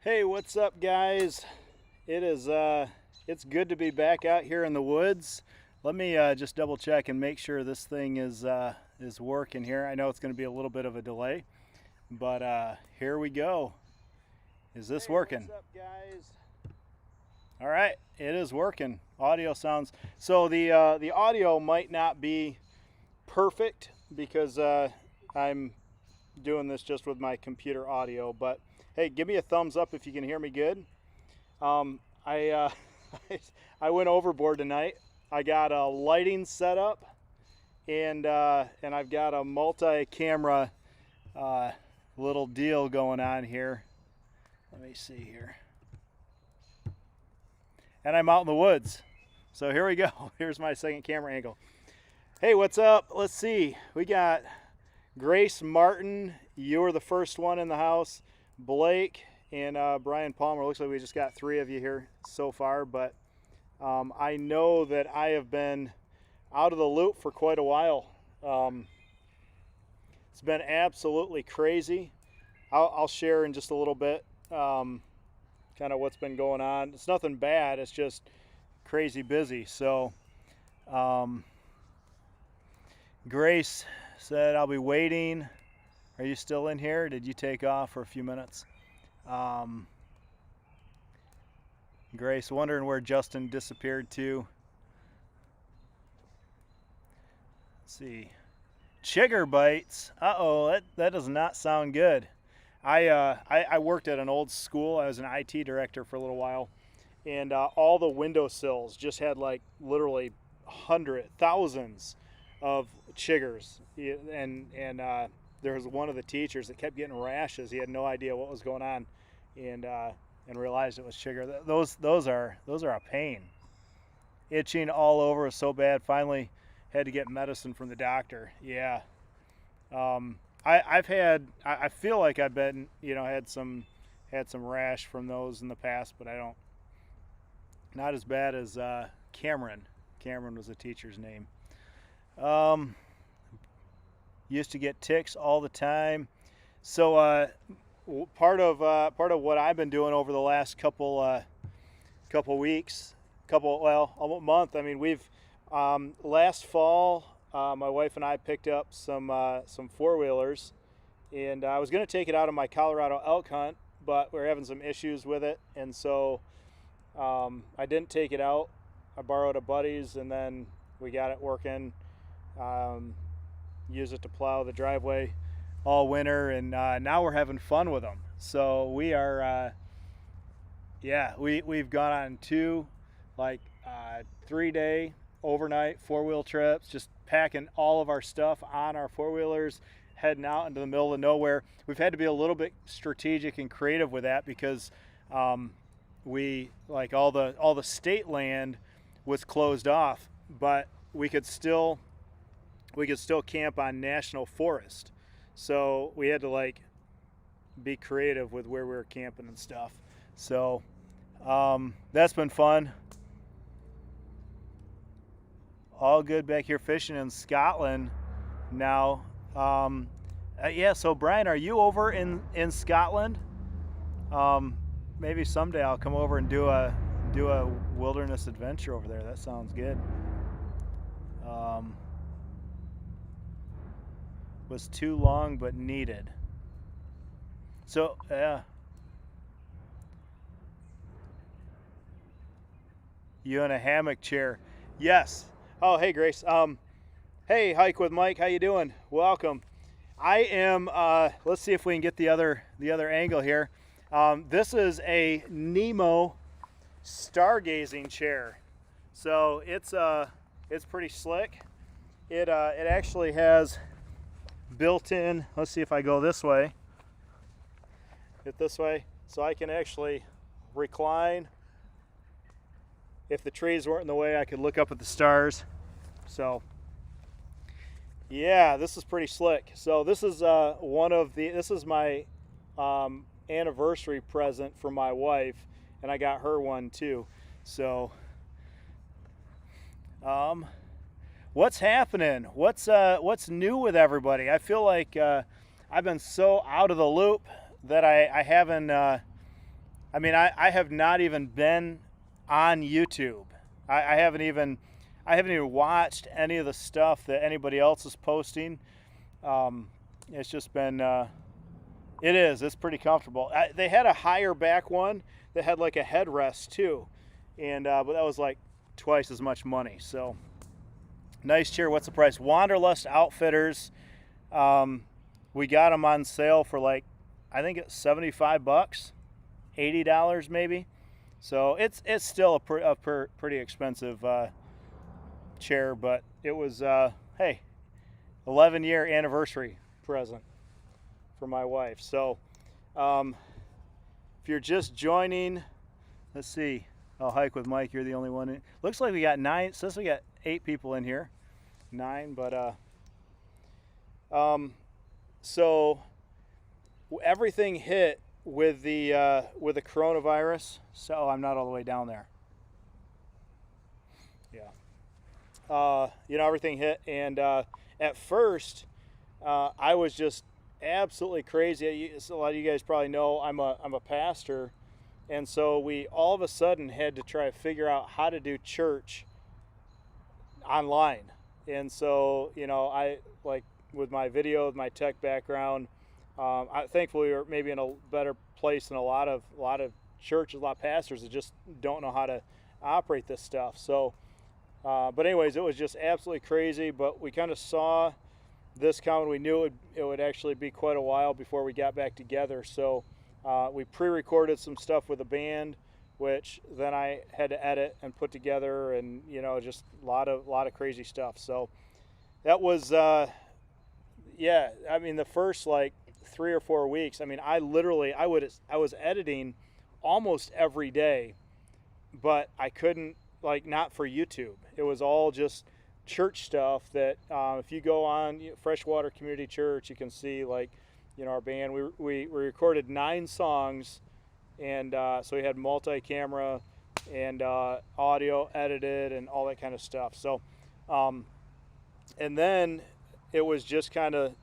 Hey, what's up, guys? It's good to be back out here in the woods. Let me just double check and make sure this thing is working here. I know it's going to be a little bit of a delay, but here we go. Is this working? What's up, guys? All right, it is working. Audio sounds so the audio might not be perfect because I'm doing this just with my computer audio, but hey, give me a thumbs up if you can hear me good. I I went overboard tonight. I got a lighting set up, and I've got a multi-camera little deal going on here. Let me see here. And I'm out in the woods. So here we go. Here's my second camera angle. Hey, what's up? Let's see. We got Grace Martin. You were the first one in the house. Blake and Brian Palmer. Looks like we just got 3 of you here so far, but I know that I have been out of the loop for quite a while. It's been absolutely crazy. I'll share in just a little bit kind of what's been going on. It's nothing bad, it's just crazy busy. So Grace said, I'll be waiting. Are you still in here? Did you take off for a few minutes? Grace, wondering where Justin disappeared to. Let's see. Chigger bites. Uh-oh, that does not sound good. I worked at an old school. I was an IT director for a little while, and all the windowsills just had like literally thousands of chiggers, and there was one of the teachers that kept getting rashes. He had no idea what was going on, and realized it was chigger. Those are a pain. Itching all over was so bad. Finally, had to get medicine from the doctor. Yeah. I feel like I've been, had some rash from those in the past, but I don't. Not as bad as Cameron. Cameron was the teacher's name. Used to get ticks all the time. So part of what I've been doing over the last couple weeks, a month. I mean, we've last fall, my wife and I picked up some 4-wheelers, and I was going to take it out on my Colorado elk hunt, but we were having some issues with it, and so I didn't take it out. I borrowed a buddy's, and then we got it working. Use it to plow the driveway all winter, and now we're having fun with them. So we are, we've gone on 2 3-day overnight 4-wheel trips, just packing all of our stuff on our 4-wheelers, heading out into the middle of nowhere. We've had to be a little bit strategic and creative with that because we all the state land was closed off, but we could still camp on national forest. So we had to be creative with where we were camping and stuff. So that's been fun. All good back here fishing in Scotland now. Yeah, so Brian, are you over in Scotland? Maybe someday I'll come over and do a wilderness adventure over there. That sounds good. Was too long but needed. So yeah. You in a hammock chair? Yes. Oh, hey Grace. Hey, Hike with Mike. How you doing? Welcome. I am. Let's see if we can get the other angle here. This is a Nemo stargazing chair. So it's pretty slick. It actually has built-in. Let's see if I go this way. Get this way, so I can actually recline. If the trees weren't in the way, I could look up at the stars. So yeah, this is pretty slick. So this is this is my anniversary present for my wife, and I got her one too. So what's happening? What's new with everybody? I feel like I've been so out of the loop that I haven't I mean, I have not even been on YouTube. I haven't even watched any of the stuff that anybody else is posting. Um, it's just been it's pretty comfortable. They had a higher back one that had like a headrest too, and but that was like twice as much money. So nice chair. What's the price? Wanderlust Outfitters. We got them on sale for like, I think it's $75, $80 maybe. So it's still a pretty expensive chair, but it was hey, 11-year anniversary present for my wife. So if you're just joining, let's see. I'll hike with Mike. You're the only one. Looks like we got 9. Says we got 8 people in here. 9, but so everything hit with the coronavirus. So I'm not all the way down there. Yeah. Everything hit, and at first I was just absolutely crazy. A lot of you guys probably know I'm a pastor, and so we all of a sudden had to try to figure out how to do church online. And so I, like, with my video, with my tech background, thankfully we're maybe in a better place than a lot of churches, a lot of pastors that just don't know how to operate this stuff. So but anyways, it was just absolutely crazy, but we kind of saw this coming. We knew it would actually be quite a while before we got back together. So we pre-recorded some stuff with a band, which then I had to edit and put together, and just a lot of crazy stuff. So that was yeah, I mean, the first like 3 or 4 weeks, I mean, I was editing almost every day, but I couldn't, like, not for YouTube. It was all just church stuff that if you go on Freshwater Community Church, you can see, like, our band. We recorded 9 songs, and so we had multi-camera and audio edited and all that kind of stuff. So and then it was just kind of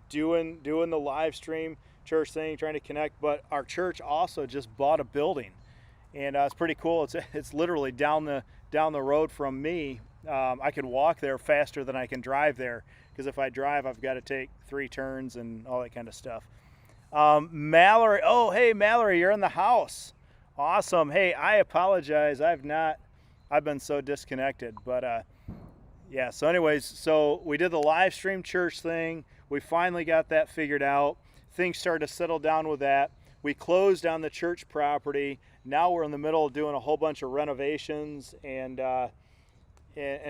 doing the live stream church thing, trying to connect. But our church also just bought a building, and it's pretty cool. It's literally down the road from me. I could walk there faster than I can drive there, because if I drive, I've got to take 3 turns and all that kind of stuff. Mallory, oh hey Mallory, you're in the house. Awesome. Hey, I apologize. I've been so disconnected, but yeah. So anyways, so we did the live stream church thing. We finally got that figured out. Things started to settle down with that. We closed on the church property. Now we're in the middle of doing a whole bunch of renovations and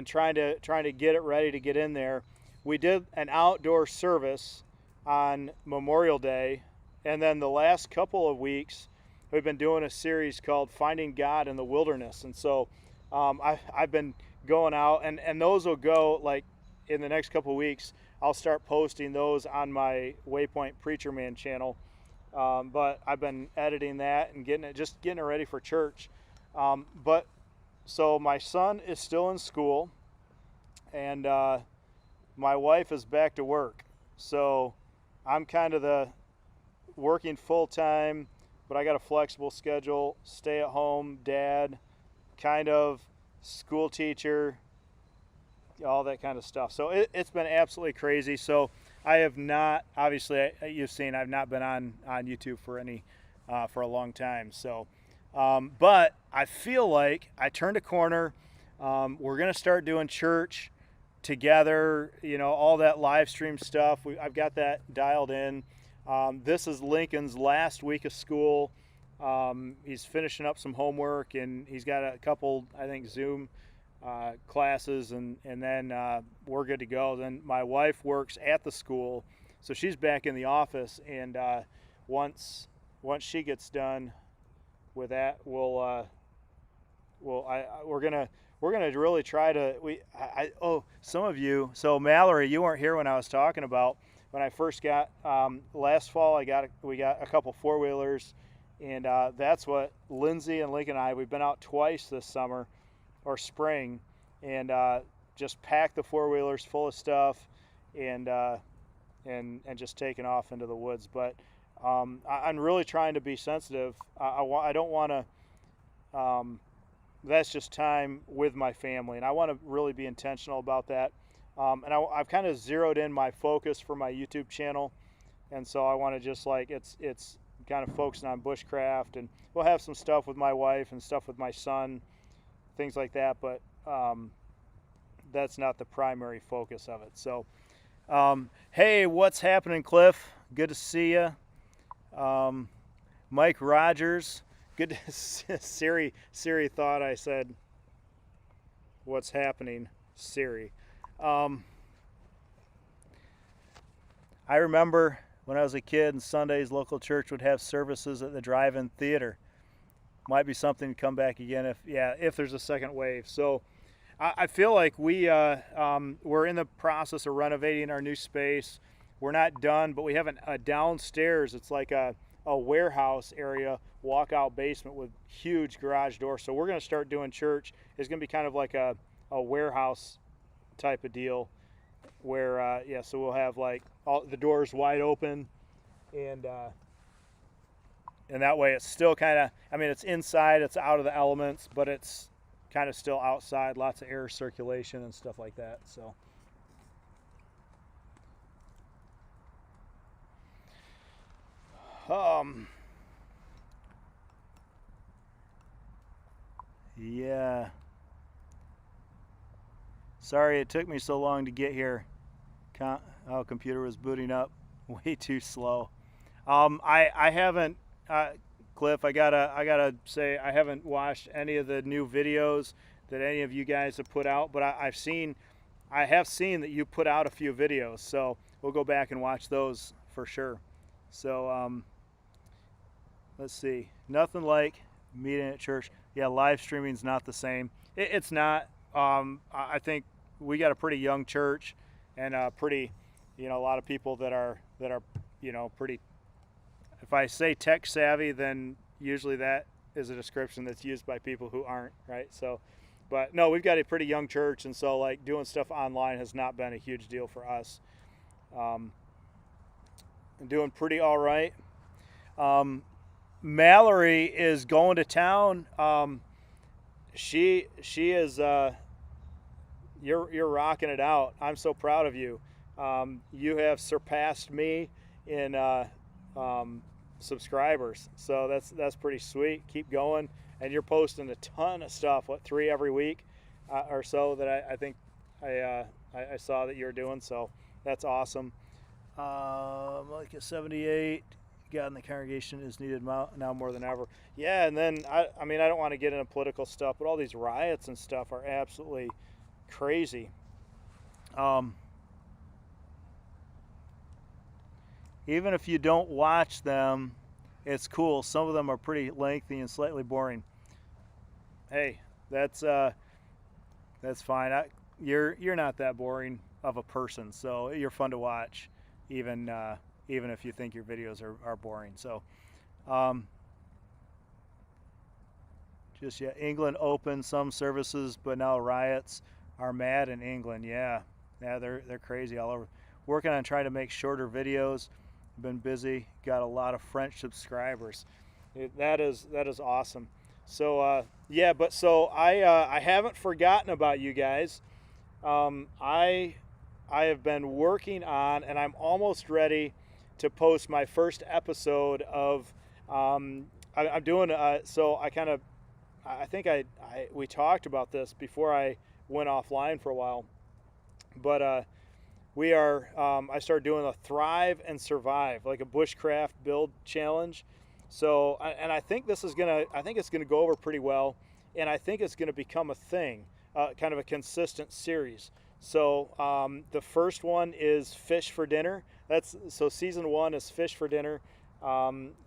trying to get it ready to get in there. We did an outdoor service on Memorial Day, and then the last couple of weeks we've been doing a series called Finding God in the Wilderness. And so I've been going out, and those will go, like, in the next couple of weeks. I'll start posting those on my Waypoint Preacher Man channel. But I've been editing that and getting it ready for church. But so my son is still in school, and my wife is back to work. So I'm kind of working full time, but I got a flexible schedule, stay at home dad, kind of school teacher, all that kind of stuff. So it's been absolutely crazy. So I have not, obviously, you've seen, I've not been on YouTube for a long time. So, but I feel like I turned a corner. We're going to start doing church together, all that live stream stuff. I've got that dialed in. This is Lincoln's last week of school. He's finishing up some homework, and he's got a couple, I think, Zoom classes, and then we're good to go. Then my wife works at the school, so she's back in the office, and once she gets done with that, we're gonna really try to some of you. So Mallory, you weren't here when I was talking about when I first got last fall. We got a couple 4-wheelers, and that's what Lindsay and Lincoln and I, we've been out twice this summer or spring, and just packed the 4-wheelers full of stuff, and just taken off into the woods. But I'm really trying to be sensitive. I don't want to. That's just time with my family, and I want to really be intentional about that. And I've kind of zeroed in my focus for my YouTube channel, and so I want to just like it's kind of focusing on bushcraft, and we'll have some stuff with my wife and stuff with my son, things like that. But that's not the primary focus of it. So, hey, what's happening, Cliff? Good to see you. Mike Rogers. Good to Siri thought I said, what's happening, Siri. I remember when I was a kid and Sundays, local church would have services at the drive-in theater. Might be something to come back again if there's a second wave. So I feel like we're in the process of renovating our new space. We're not done, but we have a downstairs. It's like a warehouse area, walkout basement with huge garage doors. So we're going to start doing church. It's going to be kind of like a warehouse type of deal where, so we'll have like all the doors wide open, and that way it's still kind of, it's inside, it's out of the elements, but it's kind of still outside, lots of air circulation and stuff like that. So. Yeah. Sorry it took me so long to get here. Computer was booting up way too slow. I haven't, Cliff, I gotta say I haven't watched any of the new videos that any of you guys have put out, but I have seen that you put out a few videos, so we'll go back and watch those for sure. So, let's see. Nothing like meeting at church. Yeah, live streaming's not the same. It's not. I think we got a pretty young church, and pretty, a lot of people that are pretty. If I say tech savvy, then usually that is a description that's used by people who aren't, right? So, but no, we've got a pretty young church, and so like doing stuff online has not been a huge deal for us. I'm doing pretty all right. Mallory is going to town. She is. You're rocking it out. I'm so proud of you. You have surpassed me in subscribers, so that's pretty sweet. Keep going, and you're posting a ton of stuff. 3 every week or so that I think I saw that you're doing. So that's awesome. Like a 78. God in the congregation is needed now more than ever. Yeah, and then I don't want to get into political stuff, but all these riots and stuff are absolutely crazy. Even if you don't watch them, it's cool. Some of them are pretty lengthy and slightly boring. Hey, that's fine. You're not that boring of a person, so you're fun to watch, even if you think your videos are boring. So, England opened some services, but now riots are mad in England. Yeah, they're crazy all over. Working on trying to make shorter videos. Been busy. Got a lot of French subscribers. That is awesome. So I haven't forgotten about you guys. I have been working on, and I'm almost ready to post my first episode of. I'm doing so. I think we talked about this before I went offline for a while, but I started doing a Thrive and Survive, like a bushcraft build challenge. So, and I think it's gonna go over pretty well, and I think it's gonna become a thing, kind of a consistent series. So the first one is Fish for Dinner. So season 1 is Fish for Dinner,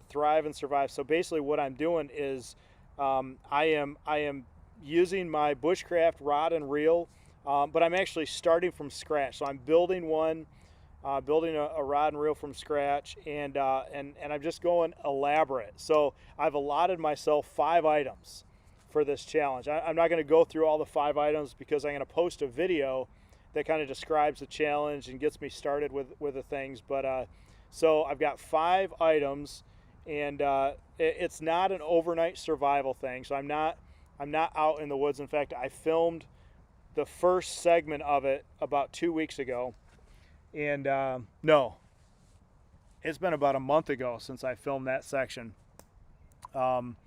Thrive and Survive. So basically what I'm doing is I am using my bushcraft rod and reel, but I'm actually starting from scratch. So I'm building building a rod and reel from scratch, and I'm just going elaborate. So I've allotted myself 5 items for this challenge. I'm not going to go through all the 5 items because I'm going to post a video that kind of describes the challenge and gets me started with the things. But So I've got 5 items, and it's not an overnight survival thing. So I'm not out in the woods. In fact, I filmed the first segment of it about 2 weeks ago, and no, it's been about a month ago since I filmed that section, um,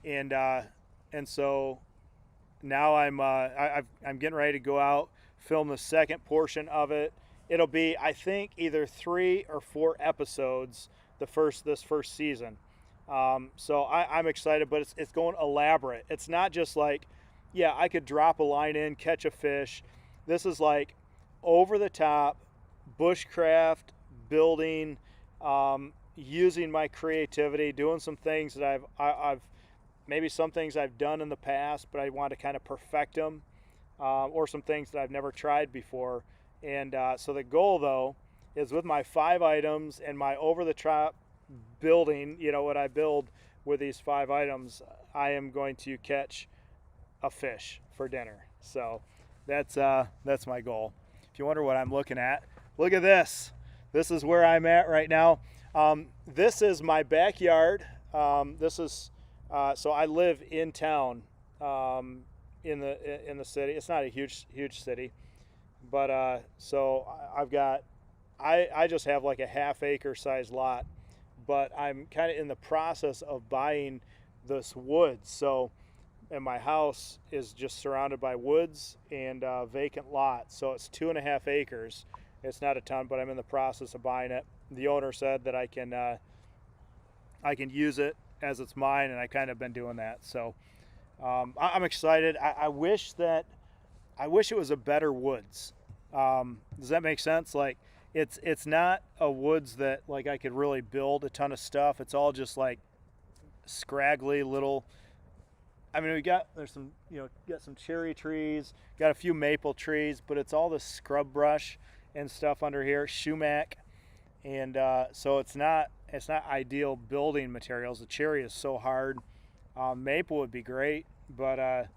and so now I'm getting ready to go out, film the second portion of it. It'll be, I think, either 3 or 4 episodes this first season. So I'm excited, but it's going elaborate. It's not just like, yeah, I could drop a line in, catch a fish. This is like over the top, bushcraft, building, using my creativity, doing some things that I've maybe some things I've done in the past, but I want to kind of perfect them, or some things that I've never tried before. And so the goal, though, is with my 5 items and my over-the-top building, what I build with these 5 items, I am going to catch a fish for dinner. So that's my goal. If you wonder what I'm looking at, look at this. This is where I'm at right now. This is my backyard. This is so I live in town, in the city. It's not a huge city, but so I just have like a half-acre size lot, but I'm kind of in the process of buying this woods. So, and my house is just surrounded by woods and vacant lots. So it's 2.5 acres. It's not a ton, but I'm in the process of buying it. The owner said that I can use it as it's mine, and I kind of been doing that. So I'm excited. I wish it was a better woods. Does that make sense? Like it's not a woods that like I could really build a ton of stuff. It's all just like scraggly little. I mean, there's some, got some cherry trees, got a few maple trees, but it's all the scrub brush and stuff under here, sumac, and so it's not ideal building materials. The cherry is so hard. Maple would be great, but I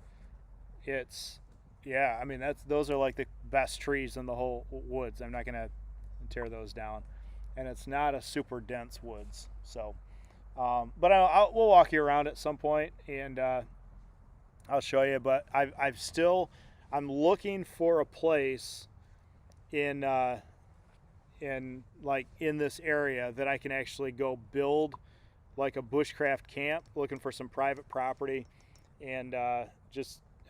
mean those are like the best trees in the whole woods. I'm not gonna tear those down, and it's not a super dense woods. So, but we'll walk you around at some point, and I'll show you. But I'm looking for a place in this area that I can actually go build like a bushcraft camp, looking for some private property. And I've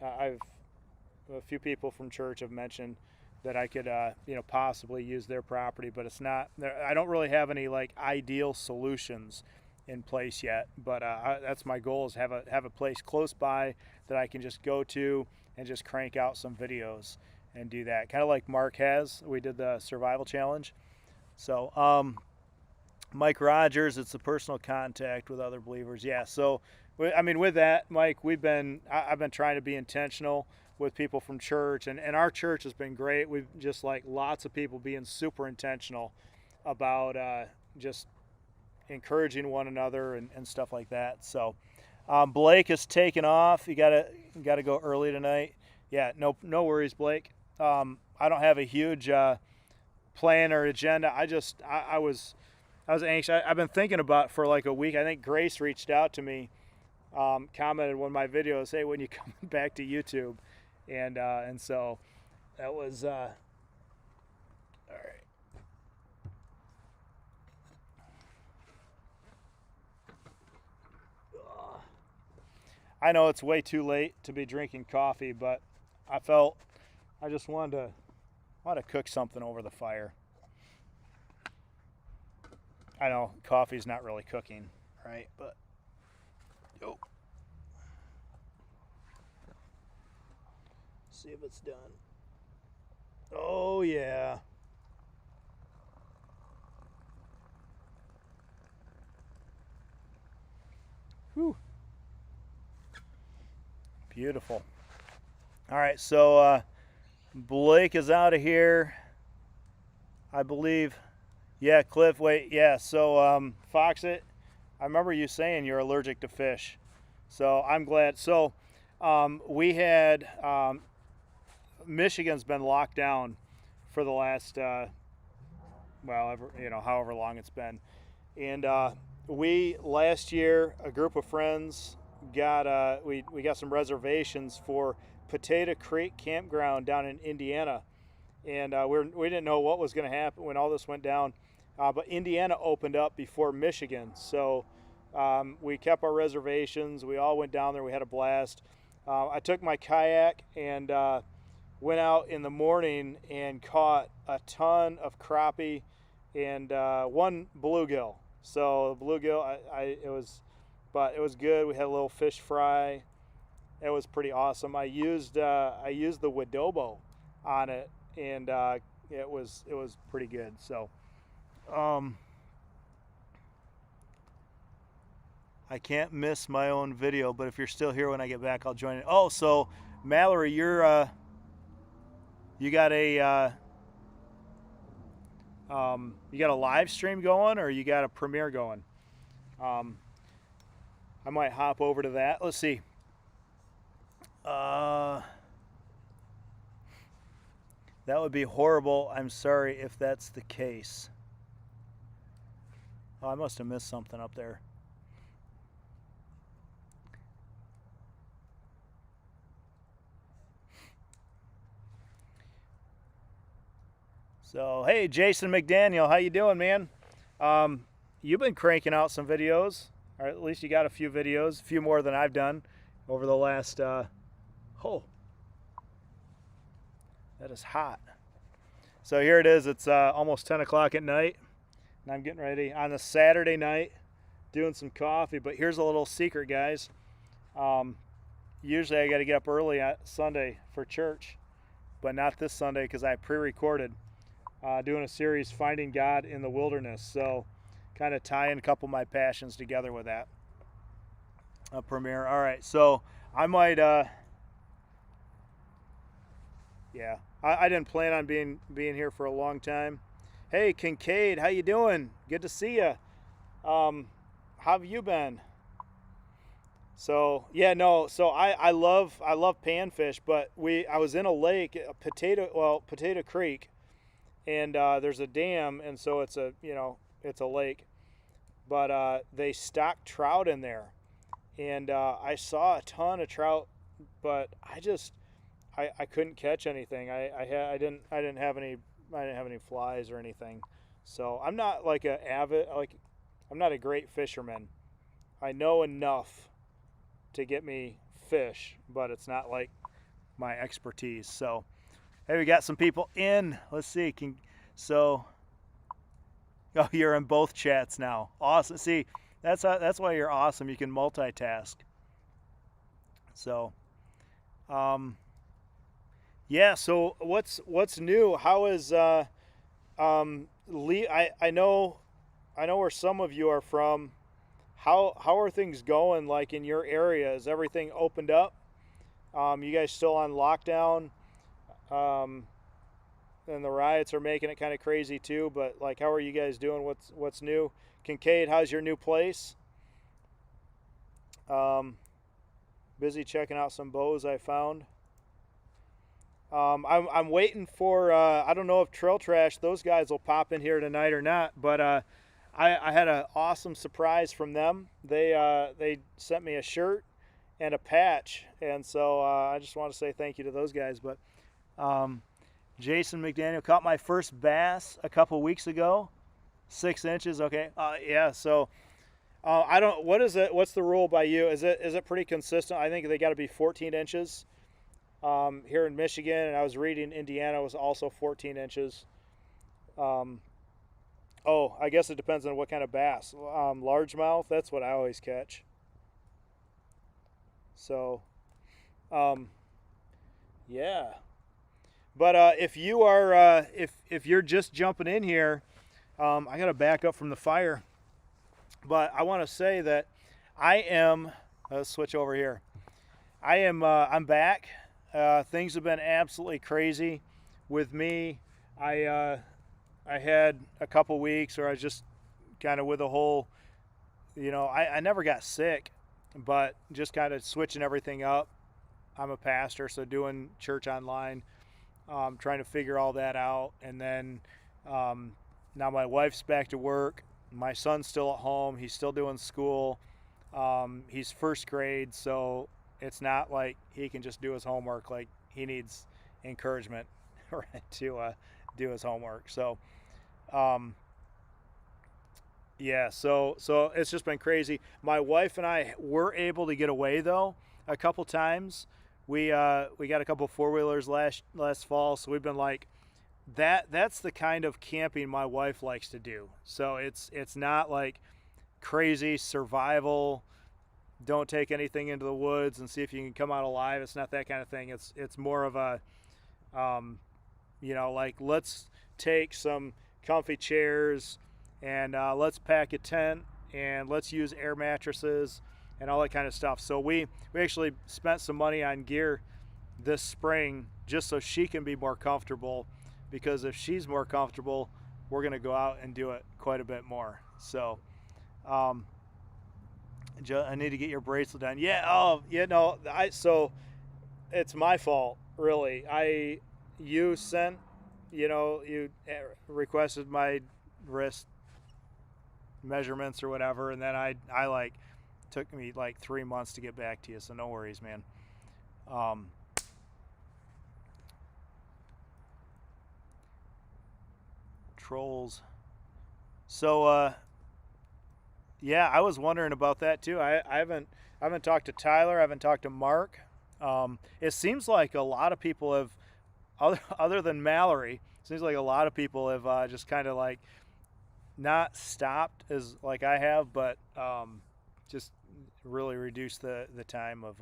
a few people from church have mentioned that I could possibly use their property, but it's not, I don't really have any like ideal solutions in place yet, but that's my goal, is have a place close by that I can just go to and just crank out some videos and do that, kind of like Mark has. We did the survival challenge. So Mike Rogers, it's the personal contact with other believers. Yeah, so I mean, with that, Mike, I've been trying to be intentional with people from church, and our church has been great. We've just like lots of people being super intentional about just encouraging one another and stuff like that. So Blake is taking off. You gotta go early tonight. Yeah, no worries, Blake. I don't have a huge plan or agenda. I was anxious. I've been thinking about it for like a week. I think Grace reached out to me, commented one of my videos, hey, when you come back to YouTube, and so that was all right. I know it's way too late to be drinking coffee, but I just wanted to cook something over the fire. I know coffee's not really cooking, right? But see if it's done. Oh yeah. Whew. Beautiful. All right, so Blake is out of here, I believe. Yeah, Cliff, wait, yeah, so Foxit, I remember you saying you're allergic to fish, so I'm glad. So we had, Michigan's been locked down for the last well, however long it's been. And we last year, a group of friends got we got some reservations for Potato Creek Campground down in Indiana, and we didn't know what was going to happen when all this went down, but Indiana opened up before Michigan, so we kept our reservations. We all went down there. We had a blast. I took my kayak and went out in the morning and caught a ton of crappie and one bluegill. So the bluegill, it was good. We had a little fish fry. It was pretty awesome. I used the Wadobo on it, and it was pretty good. So I can't miss my own video, but if you're still here when I get back, I'll join it. Oh, so Mallory, you got a live stream going, or you got a premiere going? I might hop over to that. Let's see. That would be horrible. I'm sorry if that's the case. Oh, I must have missed something up there. So, hey, Jason McDaniel, how you doing, man? You've been cranking out some videos, or at least you got a few videos, a few more than I've done over the last, oh, that is hot. So here it is. It's almost 10 o'clock at night, and I'm getting ready on a Saturday night, doing some coffee. But here's a little secret, guys. Usually I got to get up early on Sunday for church, but not this Sunday because I pre-recorded. Doing a series, Finding God in the Wilderness. So kind of tying a couple of my passions together with that. A premiere. All right, so I might, yeah, I didn't plan on being here for a long time. Hey, Kincaid, how you doing? Good to see you. How have you been? So yeah, no. So I love panfish, but I was in a lake, Potato Creek. And there's a dam, and so it's a lake, but they stock trout in there, and I saw a ton of trout, but I couldn't catch anything. I didn't have any flies or anything, so I'm not like I'm not a great fisherman. I know enough to get me fish, but it's not like my expertise. So. Hey, we got some people in. Let's see. Oh, you're in both chats now. Awesome. See, that's why you're awesome. You can multitask. So, yeah. So what's new? How is Lee? I know where some of you are from. How are things going? Like in your area, is everything opened up? You guys still on lockdown? And the riots are making it kind of crazy too, but like, how are you guys doing? What's new? Kincaid, how's your new place? Busy checking out some bows I found. I'm waiting for, I don't know if Trail Trash, those guys will pop in here tonight or not, but I had an awesome surprise from them. They sent me a shirt and a patch, and so I just want to say thank you to those guys. But Jason McDaniel caught my first bass a couple weeks ago, 6 inches. Okay, yeah. So I don't. What is it? What's the rule by you? Is it pretty consistent? I think they got to be 14 inches here in Michigan, and I was reading Indiana was also 14 inches. Oh, I guess it depends on what kind of bass. Largemouth, that's what I always catch. So, yeah. But if you are, if you're just jumping in here, I got to back up from the fire. But I want to say that I am. Let's switch over here. I'm back. Things have been absolutely crazy with me. I had a couple weeks where I was just kind of with a whole, I never got sick, but just kind of switching everything up. I'm a pastor, so doing church online, trying to figure all that out. And then Now my wife's back to work. My son's still at home. He's still doing school. He's first grade, so it's not like he can just do his homework. Like, he needs encouragement to do his homework. So, um, yeah, so it's just been crazy. My wife and I were able to get away though a couple times. We got a couple four-wheelers last fall, so we've been like that's the kind of camping my wife likes to do. So it's not like crazy survival, don't take anything into the woods and see if you can come out alive. It's not that kind of thing. It's more of a like, let's take some comfy chairs and let's pack a tent and let's use air mattresses and all that kind of stuff. So we actually spent some money on gear this spring just so she can be more comfortable, because if she's more comfortable, we're going to go out and do it quite a bit more. So I need to get your bracelet done. Yeah. Oh, yeah. No, so it's my fault, really. You sent, you requested my wrist measurements or whatever, and then I like took me like 3 months to get back to you. So no worries, man. Trolls. So yeah, I was wondering about that too. I haven't talked to Tyler. I haven't talked to Mark. It seems like a lot of people have, other than Mallory, it seems like a lot of people have just kind of like not stopped as like I have, but just really reduced the time of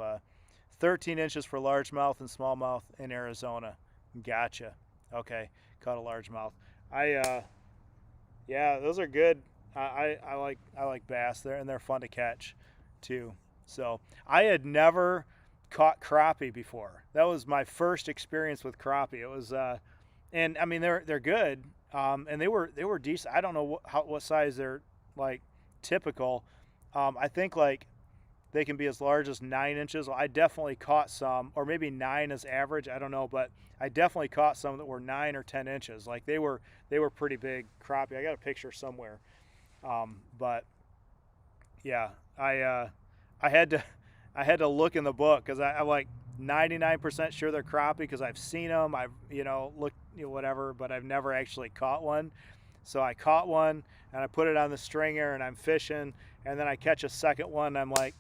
13 inches for largemouth and smallmouth in Arizona. Gotcha. Okay, caught a largemouth. Yeah, those are good. I like bass there, and they're fun to catch too. So I had never caught crappie before. That was my first experience with crappie. It was and I mean they're good, and they were decent. I don't know what size they're like typical. I think like they can be as large as 9 inches. I definitely caught some, or maybe 9 is average. I don't know, but I definitely caught some that were 9 or 10 inches. Like they were pretty big crappie. I got a picture somewhere. But yeah, I had to look in the book, because I'm like 99% sure they're crappie because I've seen them. I've looked whatever, but I've never actually caught one. So I caught one and I put it on the stringer and I'm fishing, and then I catch a second one. And I'm like,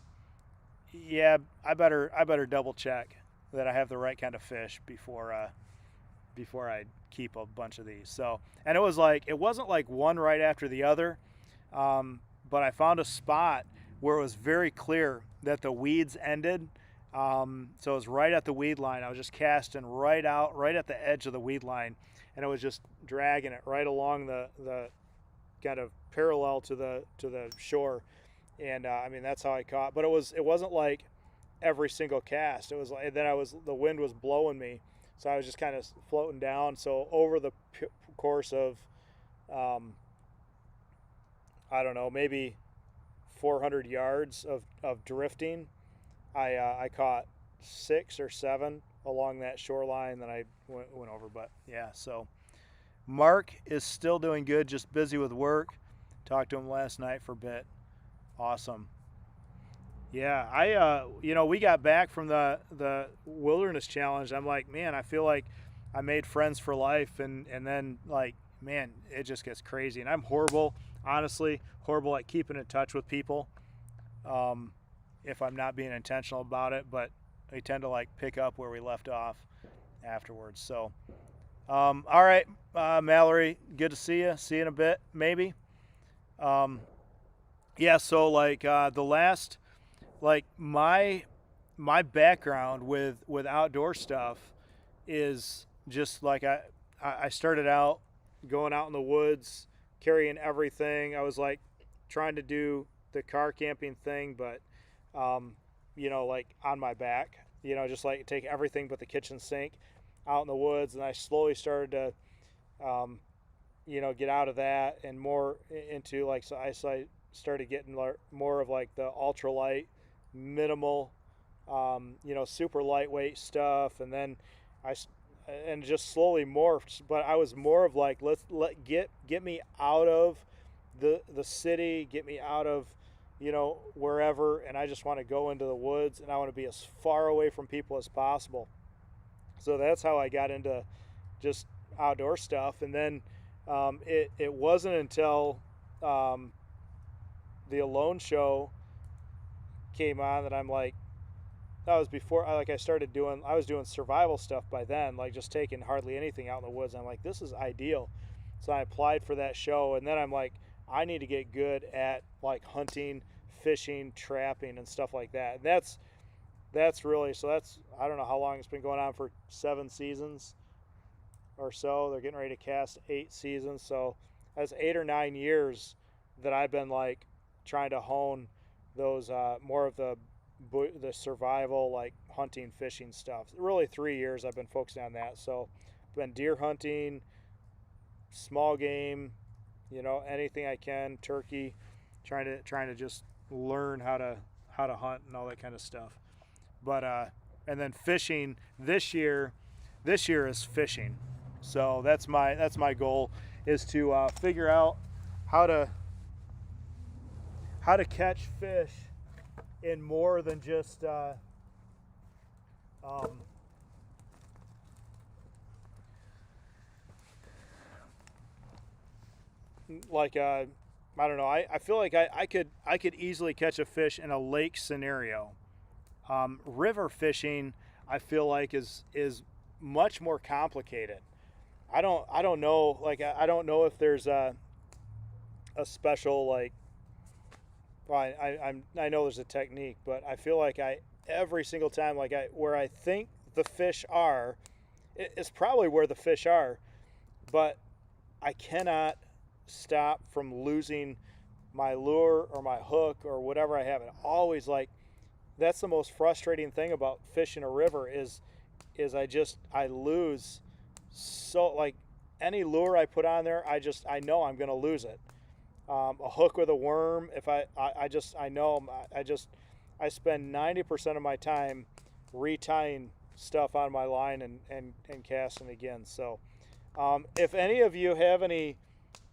yeah, I better double check that I have the right kind of fish before I keep a bunch of these. So, and it wasn't like one right after the other, but I found a spot where it was very clear that the weeds ended. So it was right at the weed line. I was just casting right at the edge of the weed line, and it was just dragging it right along the kind of parallel to the shore. And I mean, that's how I caught. But it wasn't like every single cast. It was like the wind was blowing me, so I was just kind of floating down. So over the course of I don't know, maybe 400 yards of drifting, I caught 6 or 7 along that shoreline. Then I went over. But yeah, so Mark is still doing good, just busy with work. Talked to him last night for a bit. Awesome. Yeah, we got back from the wilderness challenge. I'm like, man, I feel like I made friends for life, and then like, man, it just gets crazy. And I'm honestly horrible at keeping in touch with people, if I'm not being intentional about it. But I tend to like pick up where we left off afterwards. So, all right, Mallory, good to see you. See you in a bit, maybe. Yeah, so like the last, like my background with outdoor stuff is just like I started out going out in the woods, carrying everything. I was like trying to do the car camping thing, but like on my back, just like take everything but the kitchen sink out in the woods. And I slowly started to get out of that and more into like, so I started getting more of like the ultralight, minimal, super lightweight stuff. And then and just slowly morphed. But I was more of like, get me out of the city, get me out of, wherever, and I just want to go into the woods, and I want to be as far away from people as possible. So that's how I got into just outdoor stuff. And then it wasn't until um, the Alone show came on that I'm like, that was before I was doing survival stuff by then, like just taking hardly anything out in the woods. I'm like, this is ideal. So I applied for that show, and then I'm like, I need to get good at like hunting, fishing, trapping, and stuff like that. And that's really, so that's, I don't know how long it's been going on, for 7 seasons or so. They're getting ready to cast 8 seasons. So that's 8 or 9 years that I've been like trying to hone those more of the survival, like hunting, fishing stuff. Really 3 years I've been focusing on that. So I've been deer hunting, small game, anything I can, turkey, trying to just learn how to hunt and all that kind of stuff. But and then fishing this year is fishing. So that's my goal, is to figure out how to catch fish in more than just like I don't know. I feel like I could easily catch a fish in a lake scenario. River fishing, I feel like is much more complicated. I don't know, like I don't know if there's a special, like, well, I know there's a technique, but I feel like every single time, like where I think the fish are, it's probably where the fish are, but I cannot stop from losing my lure or my hook or whatever I have. And always, like, that's the most frustrating thing about fishing a river is I lose. So like any lure I put on there, I know I'm gonna lose it. A hook with a worm, if I know I spend 90% of my time retying stuff on my line and casting again. So if any of you have any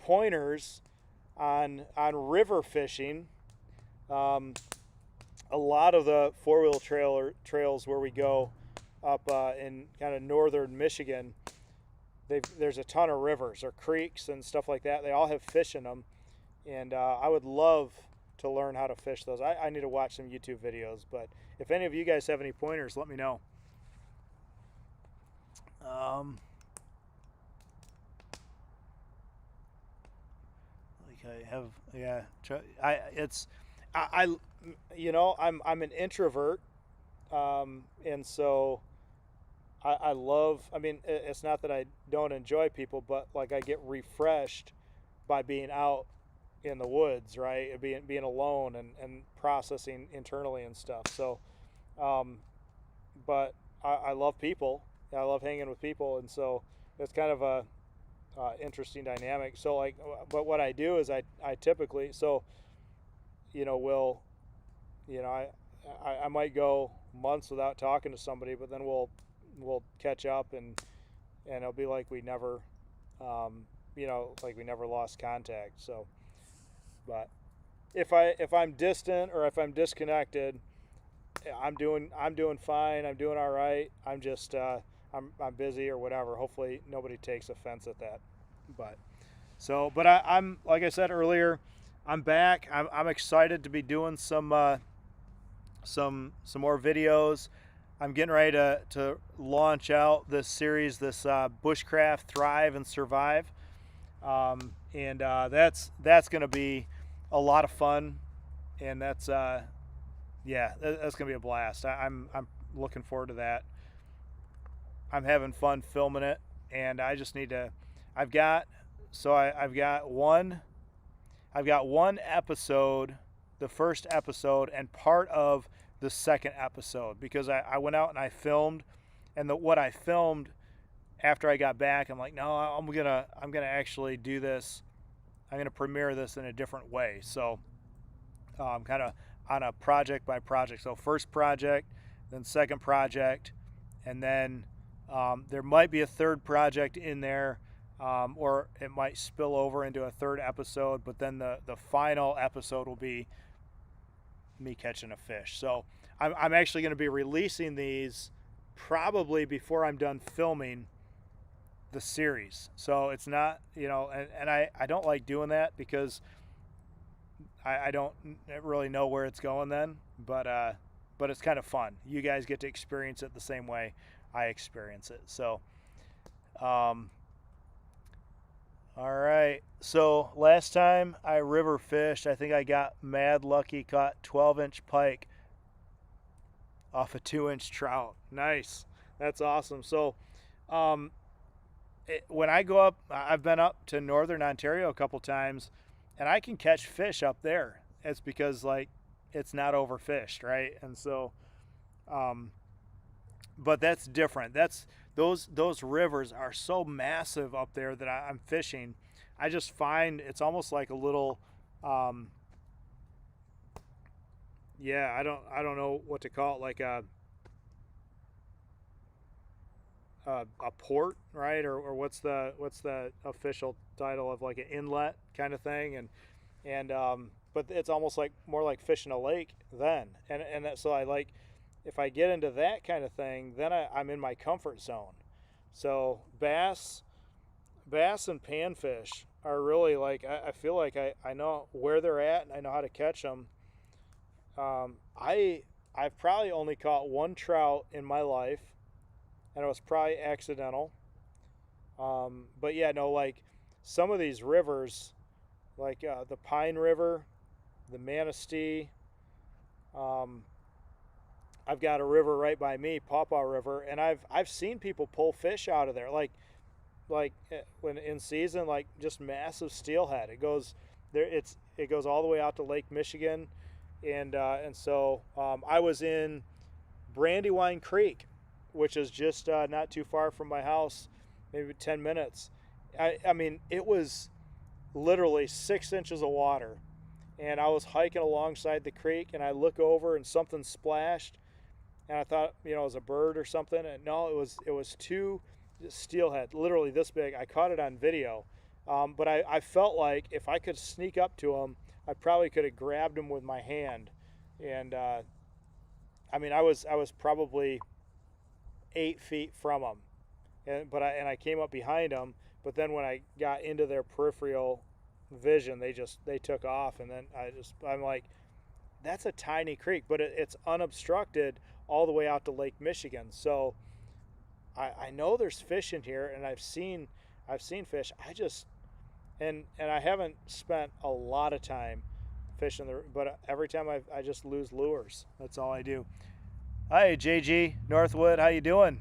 pointers on river fishing, a lot of the four-wheel trails where we go up in kind of northern Michigan, there's a ton of rivers or creeks and stuff like that. They all have fish in them, and I would love to learn how to fish those. I need to watch some YouTube videos, but if any of you guys have any pointers, let me know. Like I have, yeah. I'm an introvert, and so I love. I mean, it's not that I don't enjoy people, but like I get refreshed by being out in the woods, right? Being alone and processing internally and stuff. So, but I love people. I love hanging with people, and so it's kind of a interesting dynamic. So like, but what I do is I typically, so will, I might go months without talking to somebody, but then we'll catch up and it'll be like we never like we never lost contact. So, but if I'm distant or if I'm disconnected, I'm doing fine. I'm doing all right. I'm just I'm busy or whatever. Hopefully nobody takes offense at that. But I'm like I said earlier, I'm back. I'm excited to be doing some more videos. I'm getting ready to launch out this series, this Bushcraft Thrive and Survive, and that's going to be a lot of fun, and that's going to be a blast. I'm looking forward to that. I'm having fun filming it, and I just need to. I've got one episode, the first episode, and part of the second episode, because I went out and I filmed, and what I filmed after I got back, I'm like, no, I'm gonna actually do this. I'm gonna premiere this in a different way. So I'm kind of on a project by project. So first project, then second project, and then There might be a third project in there, or it might spill over into a third episode, but then the final episode will be me catching a fish. So I'm actually going to be releasing these probably before I'm done filming the series. So it's not, and I don't like doing that because I don't really know where it's going then, but it's kind of fun. You guys get to experience it the same way I experience it. So, all right. So last time I river fished, I think I got mad lucky, caught 12-inch pike off a 2-inch trout. Nice. That's awesome. So, when I go up, I've been up to northern Ontario a couple times, and I can catch fish up there. It's because it's not overfished, right? And so, but that's different. Those rivers are so massive up there that I'm fishing. I just find it's almost like a little, yeah. I don't know what to call it, like a port, right? Or what's the official title of like an inlet kind of thing, and but it's almost like more like fishing a lake then, and so I like, if I get into that kind of thing, then I'm in my comfort zone. So bass and panfish are really like, I feel like I know where they're at and I know how to catch them. I've probably only caught one trout in my life, and it was probably accidental. But yeah, no, like some of these rivers, like the Pine River, the Manistee. I've got a river right by me, Pawpaw River, and I've seen people pull fish out of there, like when in season, like just massive steelhead. It goes there. It goes all the way out to Lake Michigan, and so I was in Brandywine Creek, which is just not too far from my house, maybe 10 minutes. I mean, it was literally 6 inches of water, and I was hiking alongside the creek, and I look over and something splashed, and I thought, it was a bird or something, and no, it was two steelhead, literally this big. I caught it on video, but I felt like if I could sneak up to them, I probably could have grabbed them with my hand, and I mean, I was probably 8 feet from them, and I came up behind them, but then when I got into their peripheral vision, they took off, and then I'm like, that's a tiny creek, but it's unobstructed all the way out to Lake Michigan. So I know there's fish in here, and I've seen fish. And I haven't spent a lot of time fishing but every time I just lose lures. That's all I do. Hi, JG Northwood, how you doing?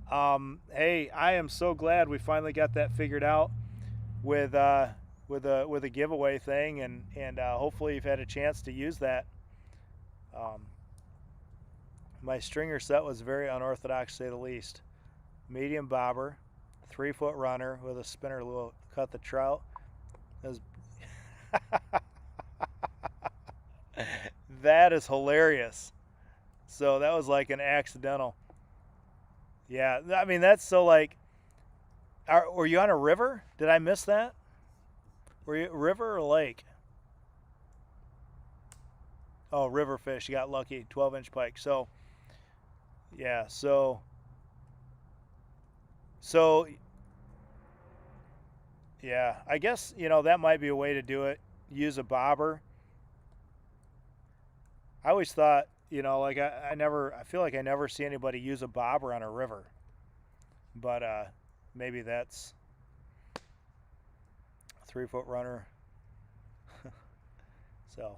Hey, I am so glad we finally got that figured out with a giveaway thing, and hopefully you've had a chance to use that. My stringer set was very unorthodox, to say the least. Medium bobber, 3-foot runner with a spinner lure, cut the trout. That is hilarious. So that was like an accidental. Yeah, I mean, that's so like, were you on a river? Did I miss that? Were you river or lake? Oh, river fish. You got lucky. 12-inch pike. So, yeah. So, yeah. I guess, that might be a way to do it. Use a bobber. I always thought, like I feel like I never see anybody use a bobber on a river. But maybe that's 3-foot runner. So.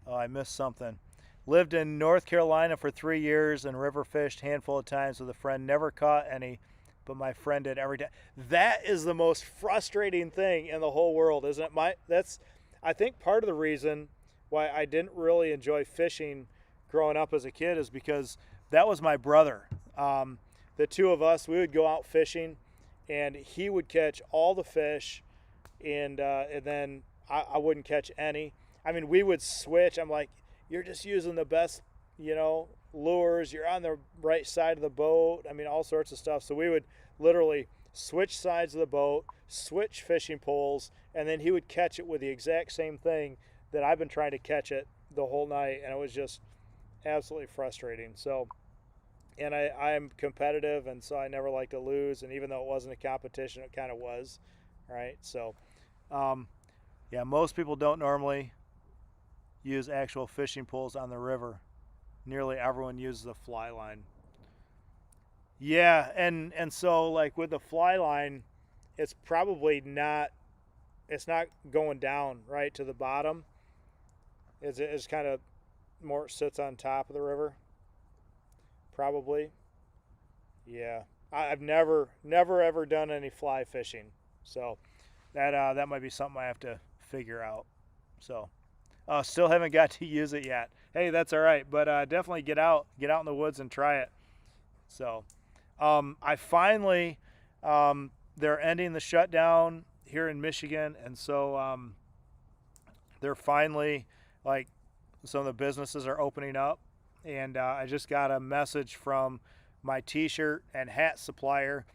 Oh, I missed something. Lived in North Carolina for 3 years and river fished handful of times with a friend. Never caught any, but my friend did every time. That is the most frustrating thing in the whole world, isn't it? I think part of the reason why I didn't really enjoy fishing growing up as a kid is because that was my brother. The two of us, we would go out fishing, and he would catch all the fish, and then I wouldn't catch any. I mean, we would switch. I'm like, you're just using the best lures. You're on the right side of the boat. I mean, all sorts of stuff. So we would literally switch sides of the boat, switch fishing poles, and then he would catch it with the exact same thing that I've been trying to catch it the whole night, and it was just absolutely frustrating. So, and I'm competitive, and so I never like to lose. And even though it wasn't a competition, it kind of was, right? So, um, yeah, most people don't normally use actual fishing poles on the river. Nearly everyone uses the fly line. Yeah, and so like with the fly line, it's probably not. It's not going down right to the bottom. It's kind of more sits on top of the river. Probably. Yeah. I've never ever done any fly fishing, so that might be something I have to figure out. So, still haven't got to use it yet. Hey, that's all right, but definitely get out in the woods and try it. So, I finally, they're ending the shutdown here in Michigan, and so they're finally like some of the businesses are opening up, and I just got a message from my T-shirt and hat supplier,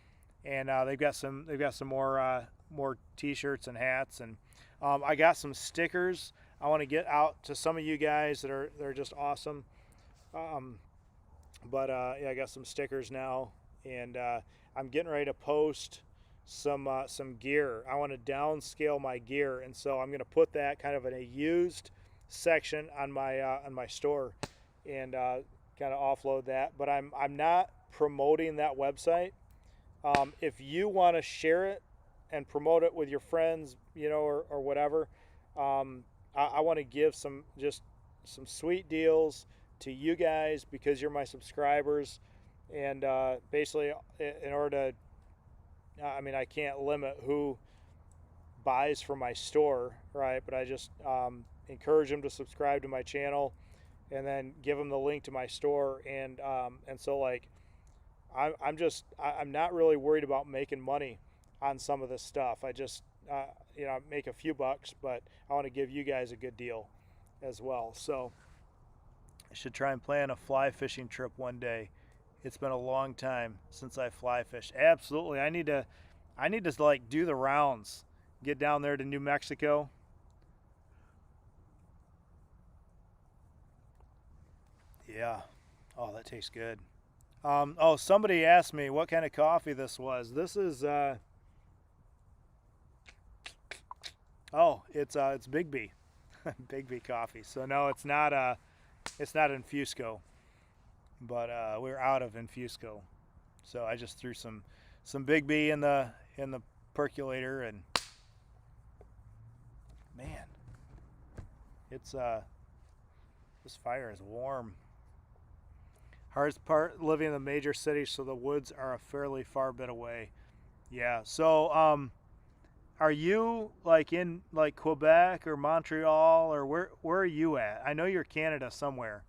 and they've got some more T-shirts and hats, and I got some stickers. I want to get out to some of you guys they're just awesome. Um, but yeah, I got some stickers now, and I'm getting ready to post some gear. I want to downscale my gear, and so I'm going to put that kind of in a used section on my store, and kind of offload that. But I'm not promoting that website. If you want to share it and promote it with your friends, or whatever, I want to give some sweet deals to you guys because you're my subscribers, and basically in order to, I mean, I can't limit who buys from my store, right? But I just encourage them to subscribe to my channel, and then give them the link to my store, and so like I'm not really worried about making money on some of this stuff. I just make a few bucks, but I want to give you guys a good deal as well. So I should try and plan a fly fishing trip one day. It's been a long time since I fly fished. Absolutely, I need to like do the rounds, get down there to New Mexico. Yeah. Oh, that tastes good. Oh, somebody asked me what kind of coffee this was. This is it's Big B, Big B coffee. So no, it's not Infusco, but we're out of Infusco. So I just threw some Big B in the percolator, and man, it's this fire is warm. Hardest part living in the major cities, so the woods are a fairly far bit away. Yeah. So are you like in like Quebec or Montreal, or where are you at? I know you're Canada somewhere.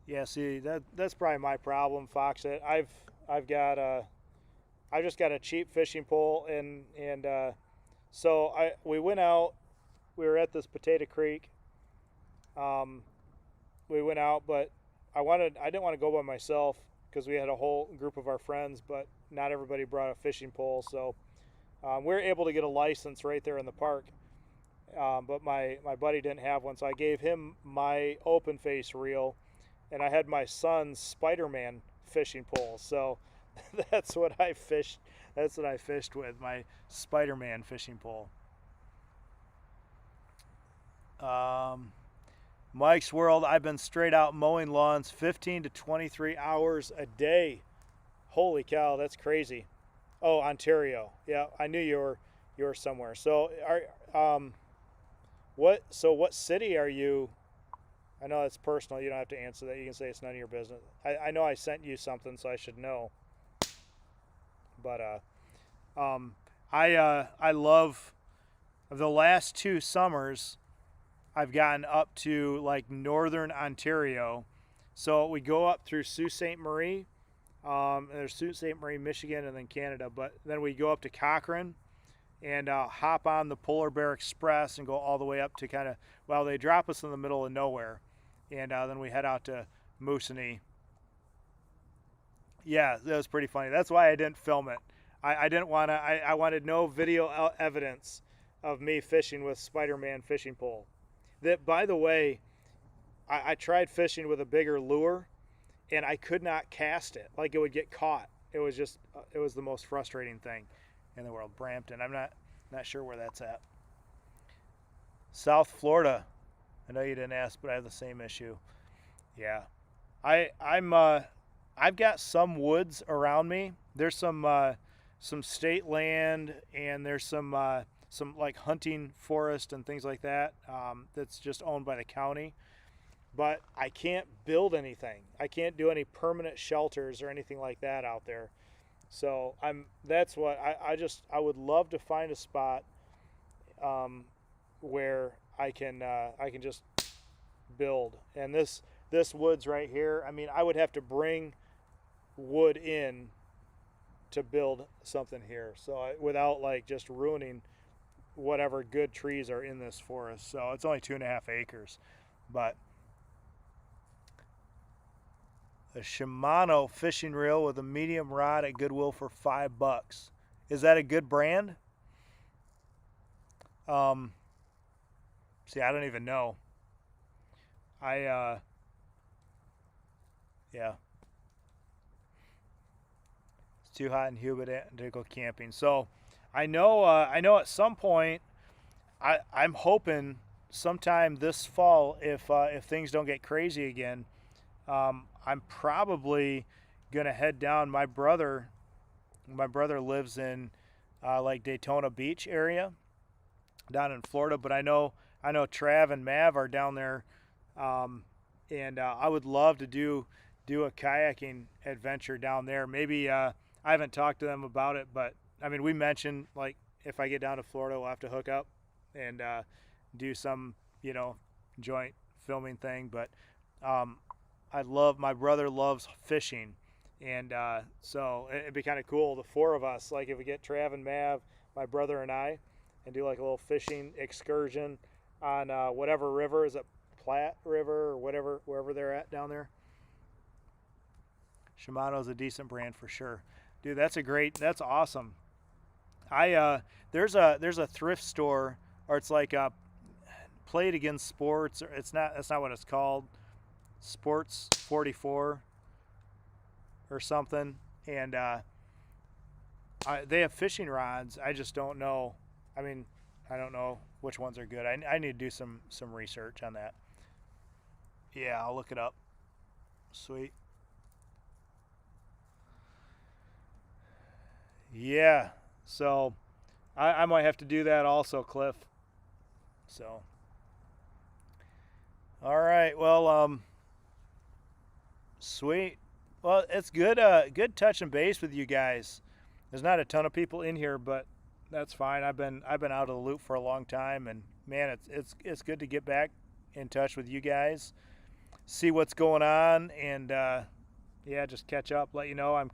Yeah, see that's probably my problem, Fox. I've got I just got a cheap fishing pole, and so we went out. We were at this Potato Creek. Um, we went out, but I didn't want to go by myself because we had a whole group of our friends, but not everybody brought a fishing pole. So we were able to get a license right there in the park. But my buddy didn't have one, so I gave him my open face reel, and I had my son's Spider-Man fishing pole. So that's what I fished. That's what I fished with, my Spider-Man fishing pole. Um, Mike's World, I've been straight out mowing lawns 15 to 23 hours a day. Holy cow, that's crazy. Oh, Ontario. Yeah, I knew you were somewhere. So what city are you? I know it's personal. You don't have to answer that. You can say it's none of your business. I know I sent you something, so I should know. But um, I love the last 2 summers. I've gotten up to like northern Ontario, so we go up through Sault Ste. Marie. And there's Sault Ste. Marie, Michigan, and then Canada. But then we go up to Cochrane, and hop on the Polar Bear Express and go all the way up to kind of, well, they drop us in the middle of nowhere, and then we head out to Moosonee. Yeah, that was pretty funny. That's why I didn't film it. I didn't want to. I wanted no video evidence of me fishing with Spider-Man fishing pole. That, by the way, I tried fishing with a bigger lure, and I could not cast it. Like, it would get caught. It was just, it was the most frustrating thing in the world. Brampton. I'm not sure where that's at. South Florida. I know you didn't ask, but I have the same issue. Yeah, I've got some woods around me. There's some state land, and there's some like hunting forest and things like that, that's just owned by the county. But I can't build anything. I can't do any permanent shelters or anything like that out there. So that's what I would love to find a spot where I can just build. And this woods right here, I mean, I would have to bring wood in to build something here, so without like just ruining whatever good trees are in this forest. So it's only 2.5 acres, but a Shimano fishing reel with a medium rod at Goodwill for $5. Is that a good brand? See, I don't even know. Yeah. It's too hot and humid to go camping. So I know at some point, I'm hoping sometime this fall, if things don't get crazy again, I'm probably gonna head down. My brother lives in like Daytona Beach area down in Florida, but I know Trav and Mav are down there, and I would love to do a kayaking adventure down there. Maybe I haven't talked to them about it, but I mean, we mentioned, like, if I get down to Florida, we'll have to hook up and do some, joint filming thing. But my brother loves fishing, and so it'd be kind of cool, the four of us, like if we get Trav and Mav, my brother and I, and do like a little fishing excursion on whatever river, is it Platte River or whatever, wherever they're at down there. Shimano's a decent brand for sure. Dude, that's awesome. There's a thrift store, or it's like Play It Against Sports, or that's not what it's called. Sports 44 or something, and they have fishing rods. I just don't know. I mean, I don't know which ones are good. I need to do some research on that. Yeah, I'll look it up. Sweet. Yeah, so I might have to do that also, Cliff. So, all right, well, sweet. Well, it's good touching base with you guys. There's not a ton of people in here, but that's fine. I've been out of the loop for a long time, and man, it's good to get back in touch with you guys, see what's going on, and yeah, just catch up, let you know I'm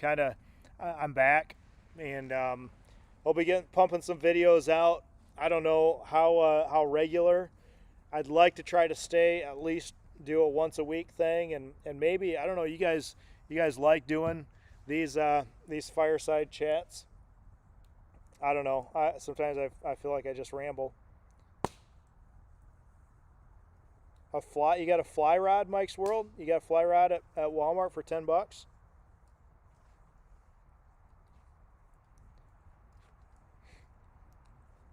back. And I'll be pumping some videos out. I don't know how regular. I'd like to try to stay, at least do a once a week thing, and maybe, I don't know, you guys like doing these fireside chats? I don't know. Sometimes I feel like I just ramble. You got a fly rod, Mike's World? You got a fly rod at Walmart for $10?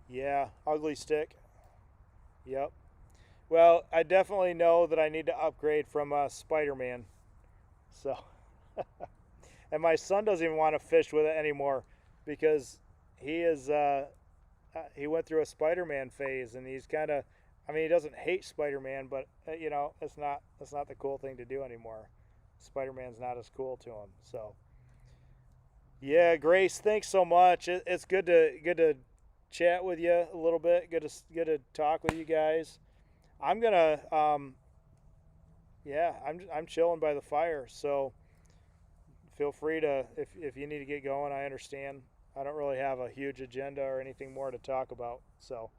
Yeah, ugly stick. Yep. Well, I definitely know that I need to upgrade from Spider-Man. So, and my son doesn't even want to fish with it anymore, because he went through a Spider-Man phase, and he's kind of, I mean, he doesn't hate Spider-Man, but it's not the cool thing to do anymore. Spider-Man's not as cool to him. So, yeah, Grace, thanks so much. It's good to chat with you a little bit. Good to talk with you guys. I'm gonna yeah, I'm chilling by the fire, so feel free to, if you need to get going, I understand. I don't really have a huge agenda or anything more to talk about. So,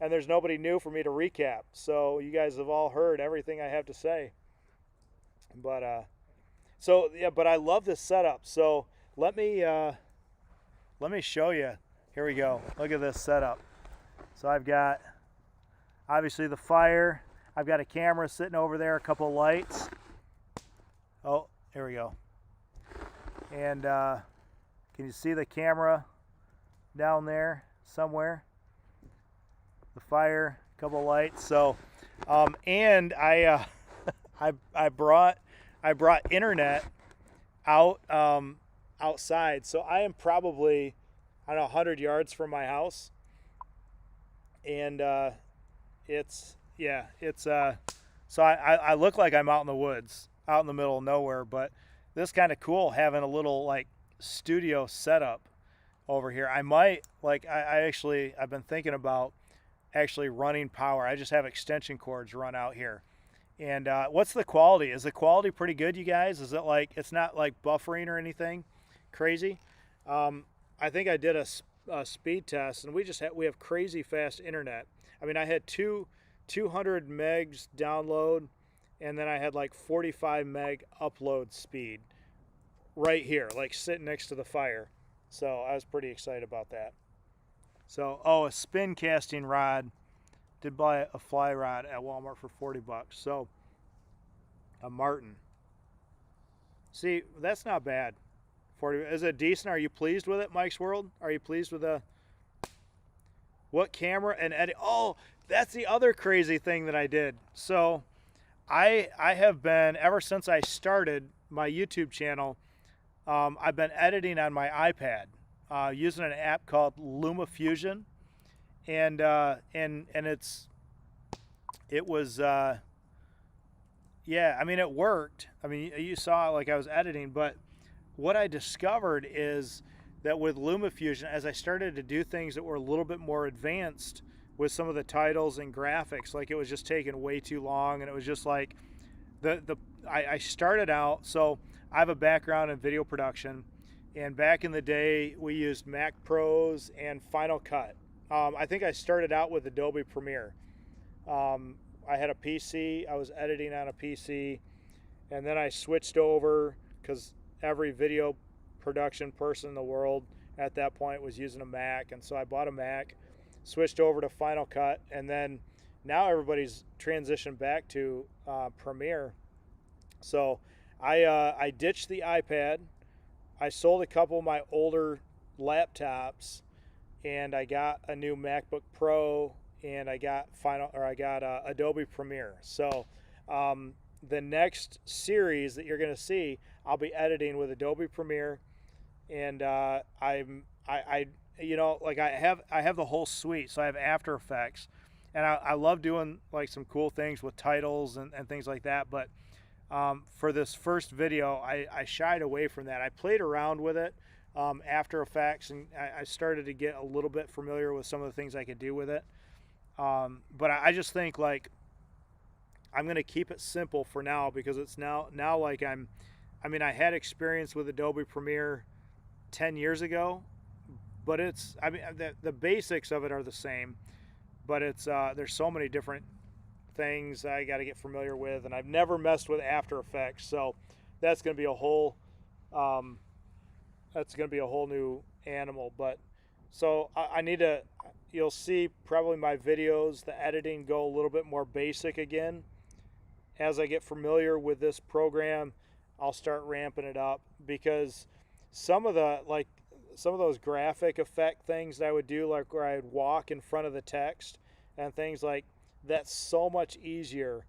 and there's nobody new for me to recap. So you guys have all heard everything I have to say. But so yeah, but I love this setup. So let me show you. Here we go. Look at this setup. So I've got obviously the fire. I've got a camera sitting over there, a couple of lights. Oh, here we go. And can you see the camera down there somewhere? The fire, a couple of lights. So, and I I brought internet out outside. So I am probably, I don't know, 100 yards from my house, and it's so I look like I'm out in the woods, out in the middle of nowhere, but this is kind of cool having a little like studio setup over here. I might I've been thinking about actually running power. I just have extension cords run out here. And what's the quality? Is the quality pretty good, you guys? Is it like, it's not like buffering or anything crazy? I think I did a speed test, and we have crazy fast internet. I mean, I had 200 megs download, and then I had like 45 meg upload speed right here, like sitting next to the fire. So I was pretty excited about that. So, oh, a spin casting rod. Did buy a fly rod at Walmart for 40 bucks. So, a Martin. See, that's not bad. 40, is it decent? Are you pleased with it, Mike's World? Are you pleased with what camera and edit? Oh, that's the other crazy thing that I did. So, I have been, ever since I started my YouTube channel, I've been editing on my iPad using an app called LumaFusion. And it was yeah, I mean, it worked. I mean, you saw like I was editing, but what I discovered is that with LumaFusion, as I started to do things that were a little bit more advanced with some of the titles and graphics, like it was just taking way too long, and it was just like I started out, so I have a background in video production, and back in the day we used Mac Pros and Final Cut. I think I started out with Adobe Premiere. I had a PC, I was editing on a PC, and then I switched over because every video production person in the world at that point was using a Mac, and so I bought a Mac, switched over to Final Cut, and then now everybody's transitioned back to Premiere. So I ditched the iPad, I sold a couple of my older laptops, and I got a new MacBook Pro, and I got Adobe Premiere. So the next series that you're going to see, I'll be editing with Adobe Premiere, and I you know, like I have the whole suite. So I have After Effects, and I love doing like some cool things with titles and things like that. But for this first video, I shied away from that. I played around with it. After Effects, and I started to get a little bit familiar with some of the things I could do with it. But I just think like I'm going to keep it simple for now, because it's now like I mean, I had experience with Adobe Premiere 10 years ago, but it's, I mean, the basics of it are the same, but it's there's so many different things I got to get familiar with, and I've never messed with After Effects, so that's going to be a whole new animal. But so I need to, you'll see probably my videos, the editing go a little bit more basic again. As I get familiar with this program, I'll start ramping it up, because some of those graphic effect things that I would do, like where I'd walk in front of the text and things like that's so much easier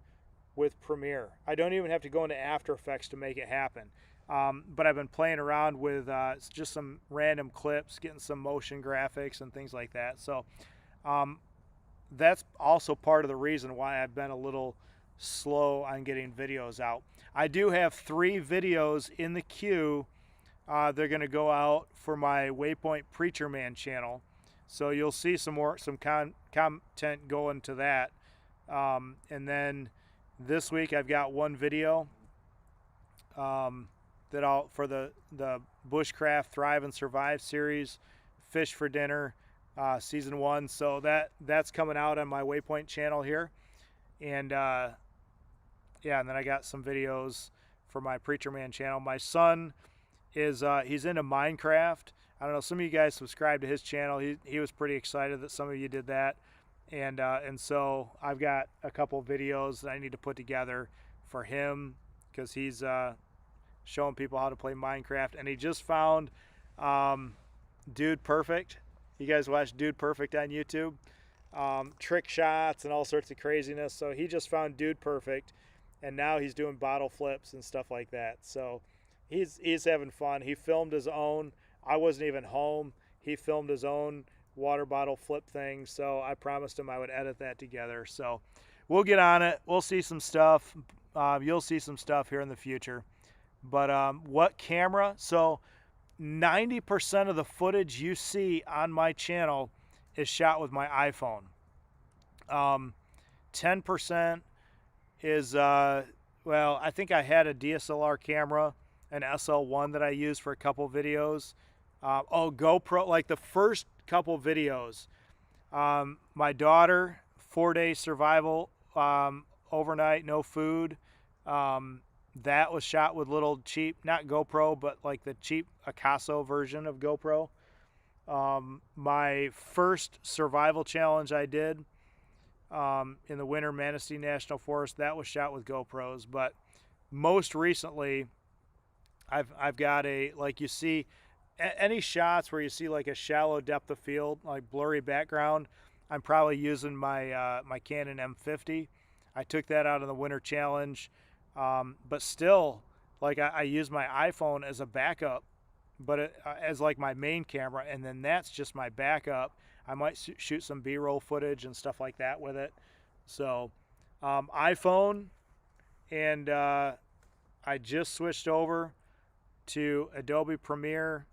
with Premiere. I don't even have to go into After Effects to make it happen. But I've been playing around with just some random clips, getting some motion graphics and things like that. So that's also part of the reason why I've been a little slow on getting videos out. I do have 3 videos in the queue. They're going to go out for my Waypoint Preacher Man channel. So you'll see some content going to that. And then this week I've got one video. that I'll for the Bushcraft Thrive and Survive series, Fish for Dinner, season 1. So that's coming out on my Waypoint channel here, and yeah, and then I got some videos for my Preacher Man channel. My son is he's into Minecraft. I don't know, some of you guys subscribe to his channel. He was pretty excited that some of you did that, and so I've got a couple of videos that I need to put together for him because he's showing people how to play Minecraft, and he just found Dude Perfect. You guys watch Dude Perfect on YouTube? Trick shots and all sorts of craziness. So he just found Dude Perfect, and now he's doing bottle flips and stuff like that. So he's having fun. He filmed his own. I wasn't even home. He filmed his own water bottle flip thing. So I promised him I would edit that together. So we'll get on it. We'll see some stuff. You'll see some stuff here in the future. But what camera? So 90% of the footage you see on my channel is shot with my iPhone. 10% is, well, I think I had a DSLR camera, an SL1 that I used for a couple videos. Oh, GoPro, like the first couple videos. My daughter, 4-day survival, overnight, no food. That was shot with little cheap, not GoPro, but like the cheap Akaso version of GoPro. My first survival challenge I did in the winter Manistee National Forest, that was shot with GoPros. But most recently, I've got a, like you see, any shots where you see like a shallow depth of field, like blurry background, I'm probably using my my Canon M50. I took that out of the winter challenge. But still, like I use my iPhone as a backup, but as like my main camera, and then that's just my backup. I might shoot some B-roll footage and stuff like that with it. So iPhone, and I just switched over to Adobe Premiere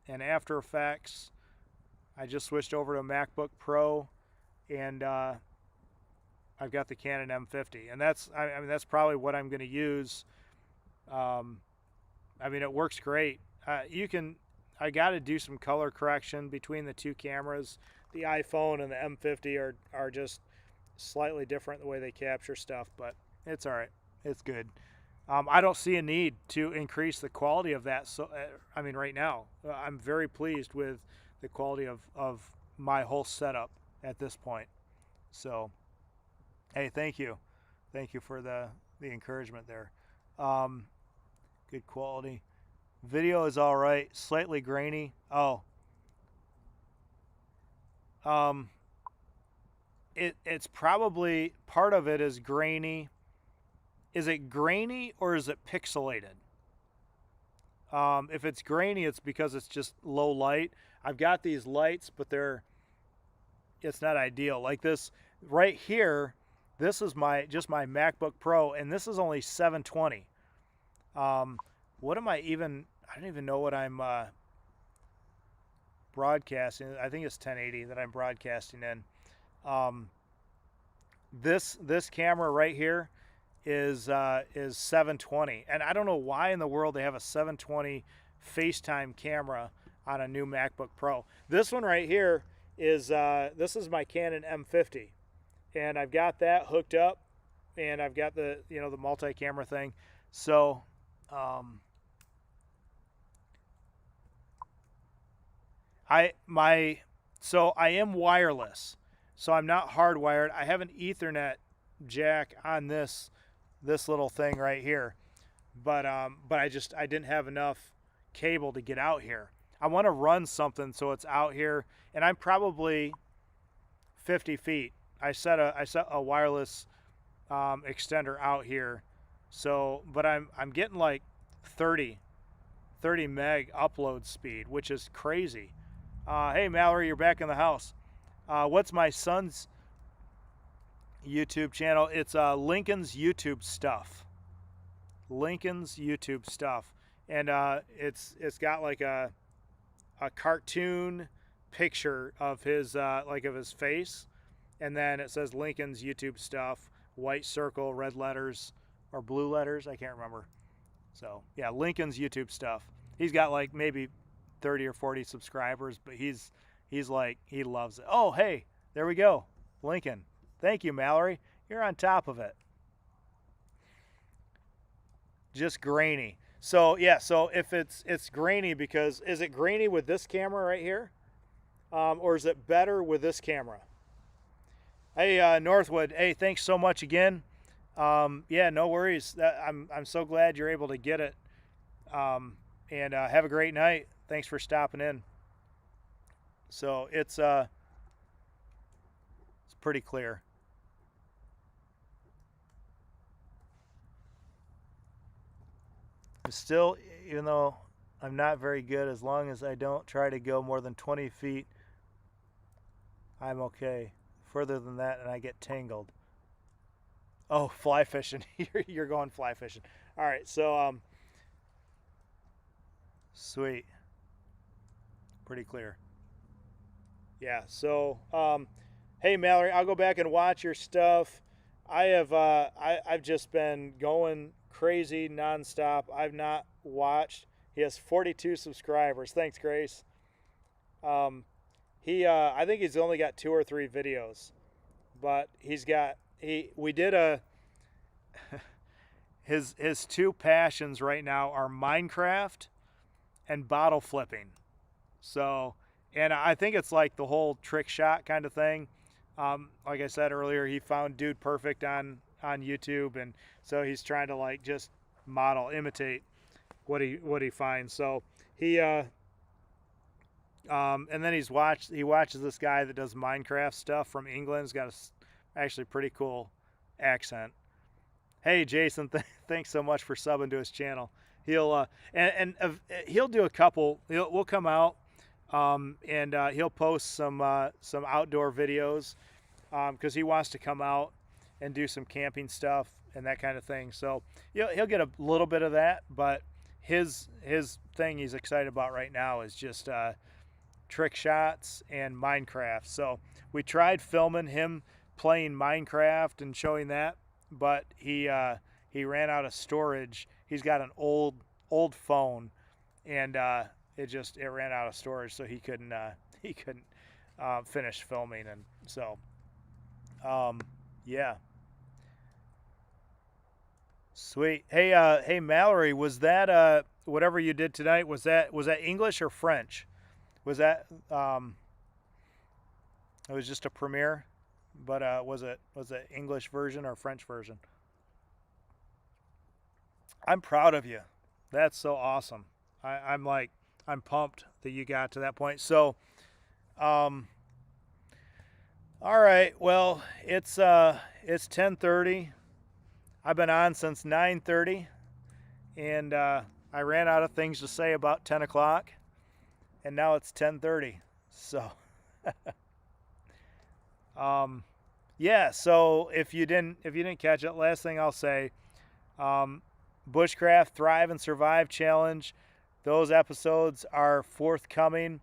and After Effects. I just switched over to a MacBook Pro, and I've got the Canon M50, and that's, I mean, that's probably what I'm going to use. I mean, it works great. I got to do some color correction between the two cameras. The iPhone and the M50 are just slightly different the way they capture stuff, but it's all right. It's good. I don't see a need to increase the quality of that. So, I mean, right now, I'm very pleased with the quality of my whole setup at this point. So, hey, thank you. Thank you for the encouragement there. Good quality. Video is all right. Slightly grainy. Oh. It's probably, part of it is grainy. Is it grainy or is it pixelated? If it's grainy, it's because it's just low light. I've got these lights, but it's not ideal. Like this right here, this is just my MacBook Pro, and this is only 720. What am I even, I don't even know what I'm broadcasting. I think it's 1080 that I'm broadcasting in. This camera right here is 720, and I don't know why in the world they have a 720 FaceTime camera on a new MacBook Pro. This one right here is this is my Canon M50, and I've got that hooked up, and I've got the the multi-camera thing. So I am wireless, so I'm not hardwired. I have an Ethernet jack on this little thing right here, but I didn't have enough cable to get out here. I want to run something so it's out here, and I'm probably 50 feet. I set a wireless extender out here, so but I'm getting like 30 meg upload speed, which is crazy. Hey Mallory, you're back in the house. What's my son's YouTube channel? It's Lincoln's YouTube Stuff. Lincoln's YouTube Stuff, and it's got like a cartoon picture of his of his face, and then it says Lincoln's YouTube Stuff, white circle, red letters or blue letters, I can't remember. So yeah, Lincoln's YouTube stuff. He's got like maybe 30 or 40 subscribers, but he's like he loves it. Oh hey, there we go, Lincoln. Thank you, Mallory. You're on top of it. Just grainy. So yeah, so if it's grainy because is it grainy with this camera right here, or is it better with this camera? Hey Northwood, hey, thanks so much again. Yeah, no worries. I'm so glad you're able to get it. And have a great night. Thanks for stopping in. So it's pretty clear. Still, even though I'm not very good, as long as I don't try to go more than 20 feet, I'm okay. Further than that, and I get tangled. Oh, fly fishing. You're going fly fishing. All right, so sweet. Pretty clear. Yeah. So hey Mallory, I'll go back and watch your stuff. I've just been going crazy nonstop. I've not watched. He has 42 subscribers. Thanks, Grace. I think he's only got 2 or 3 videos, but we did a his 2 passions right now are Minecraft and bottle flipping. So, and I think it's like the whole trick shot kind of thing. Like I said earlier, he found Dude Perfect on YouTube, and so he's trying to like just imitate what he finds. So he and then he watches this guy that does Minecraft stuff from England. He's got a actually pretty cool accent. Hey Jason, thanks so much for subbing to his channel. He'll he'll do a couple. We'll come out. And he'll post some outdoor videos because he wants to come out and do some camping stuff and that kind of thing. So he'll get a little bit of that, but his thing he's excited about right now is just trick shots and Minecraft. So we tried filming him playing Minecraft and showing that, but he ran out of storage. He's got an old phone, and it ran out of storage, so he couldn't finish filming, and so yeah, sweet. Hey Mallory, was that whatever you did tonight? Was that English or French? Was that it was just a premiere, but was it English version or French version? I'm proud of you. That's so awesome. I'm pumped that you got to that point. So, all right. Well, it's 10:30. I've been on since 9:30, and I ran out of things to say about 10 o'clock, and now it's 10:30. So, yeah. So if you didn't catch it, last thing I'll say, Bushcraft Thrive and Survive Challenge. Those episodes are forthcoming.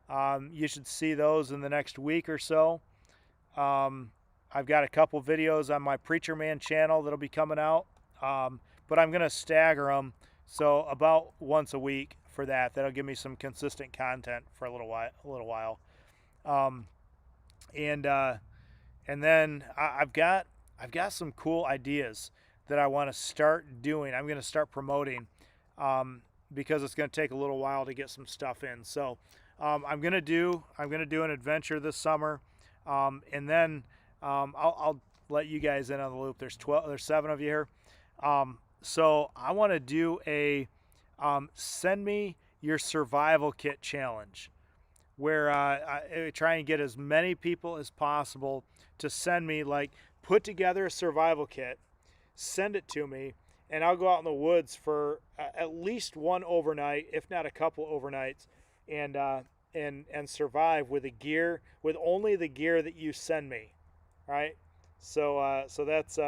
You should see those in the next week or so. I've got a couple videos on my Preacher Man channel that'll be coming out, but I'm going to stagger them, so about once a week for that. That'll give me some consistent content for a little while. And then I've got some cool ideas that I want to start doing. I'm going to start promoting. Because it's going to take a little while to get some stuff in. So I'm going to do an adventure this summer, and then I'll let you guys in on the loop. There's 7 of you here. So I want to do a send me your survival kit challenge, where I try and get as many people as possible to send me, like, put together a survival kit, send it to me, and I'll go out in the woods for at least one overnight, if not a couple overnights, and survive with only the gear that you send me, right? So that's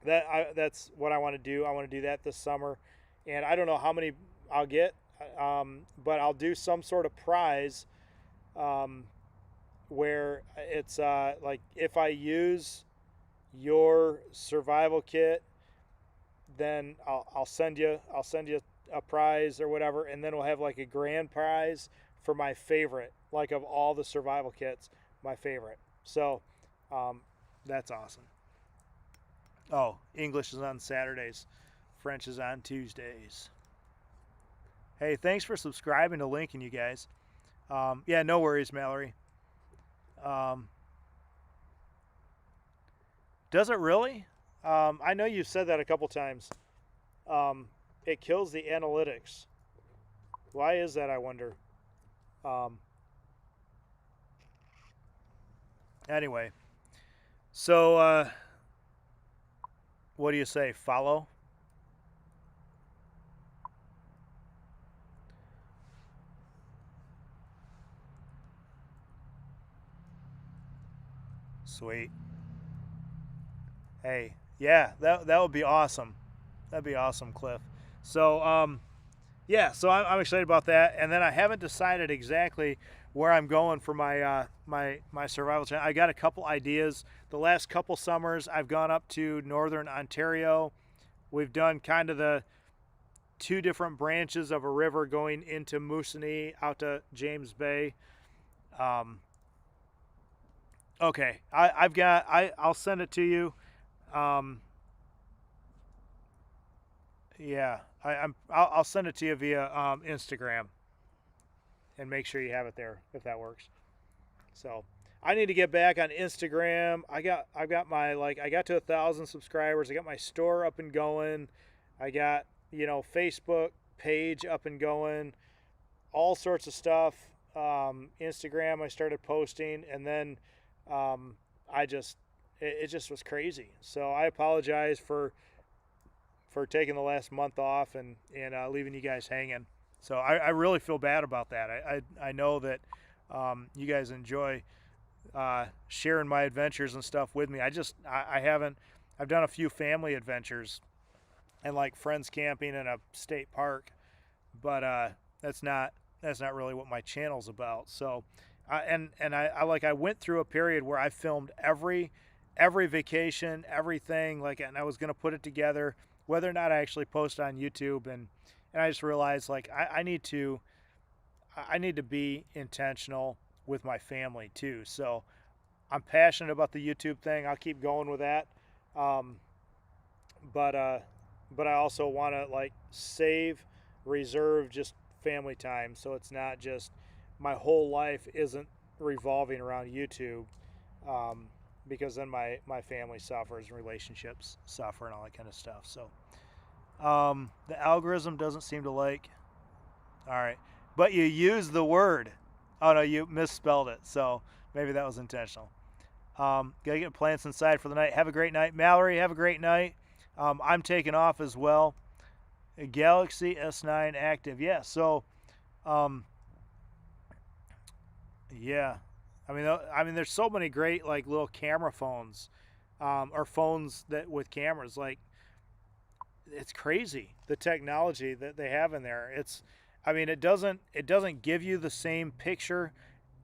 that's what I want to do. I want to do that this summer, and I don't know how many I'll get, but I'll do some sort of prize, where it's like if I use your survival kit, then I'll send you a prize or whatever, and then we'll have like a grand prize for my favorite, like of all the survival kits, my favorite. So that's awesome. Oh, English is on Saturdays, French is on Tuesdays. Hey, thanks for subscribing to Lincoln, you guys. Yeah, no worries, Mallory. Does it really? I know you've said that a couple times. It kills the analytics. Why is that, I wonder? Anyway, so what do you say? Follow? Sweet. Hey, yeah, that would be awesome. That'd be awesome, Cliff. So yeah, so I'm excited about that, and then I haven't decided exactly where I'm going for my my survival channel. I got a couple ideas. The last couple summers, I've gone up to northern Ontario. We've done kind of the two different branches of a river going into Moosonee out to James Bay. Okay, I'll send it to you. Yeah, I'll send it to you via Instagram, and make sure you have it there if that works. So I need to get back on Instagram. I've got my I got to 1,000 subscribers. I got my store up and going. I got Facebook page up and going. All sorts of stuff. Instagram I started posting, and then it just was crazy. So I apologize for taking the last month off and leaving you guys hanging. So I really feel bad about that. I know that you guys enjoy sharing my adventures and stuff with me. I've done a few family adventures and like friends camping in a state park, but that's not really what my channel's about. So I went through a period where I filmed every vacation, everything, and I was going to put it together, whether or not I actually post on YouTube, and I just realized I need to be intentional with my family too. So I'm passionate about the YouTube thing. I'll keep going with that. But I also want to reserve just family time, so it's not just my whole life isn't revolving around YouTube, because then my family suffers and relationships suffer and all that kind of stuff. So the algorithm doesn't seem to like. All right, but you use the word. Oh no, you misspelled it. So maybe that was intentional. Gotta get plants inside for the night. Have a great night, Mallory. Have a great night. I'm taking off as well. Galaxy S9 active. Yeah. So, yeah. I mean, there's so many great little camera phones, or phones that with cameras. It's crazy the technology that they have in there. It doesn't give you the same picture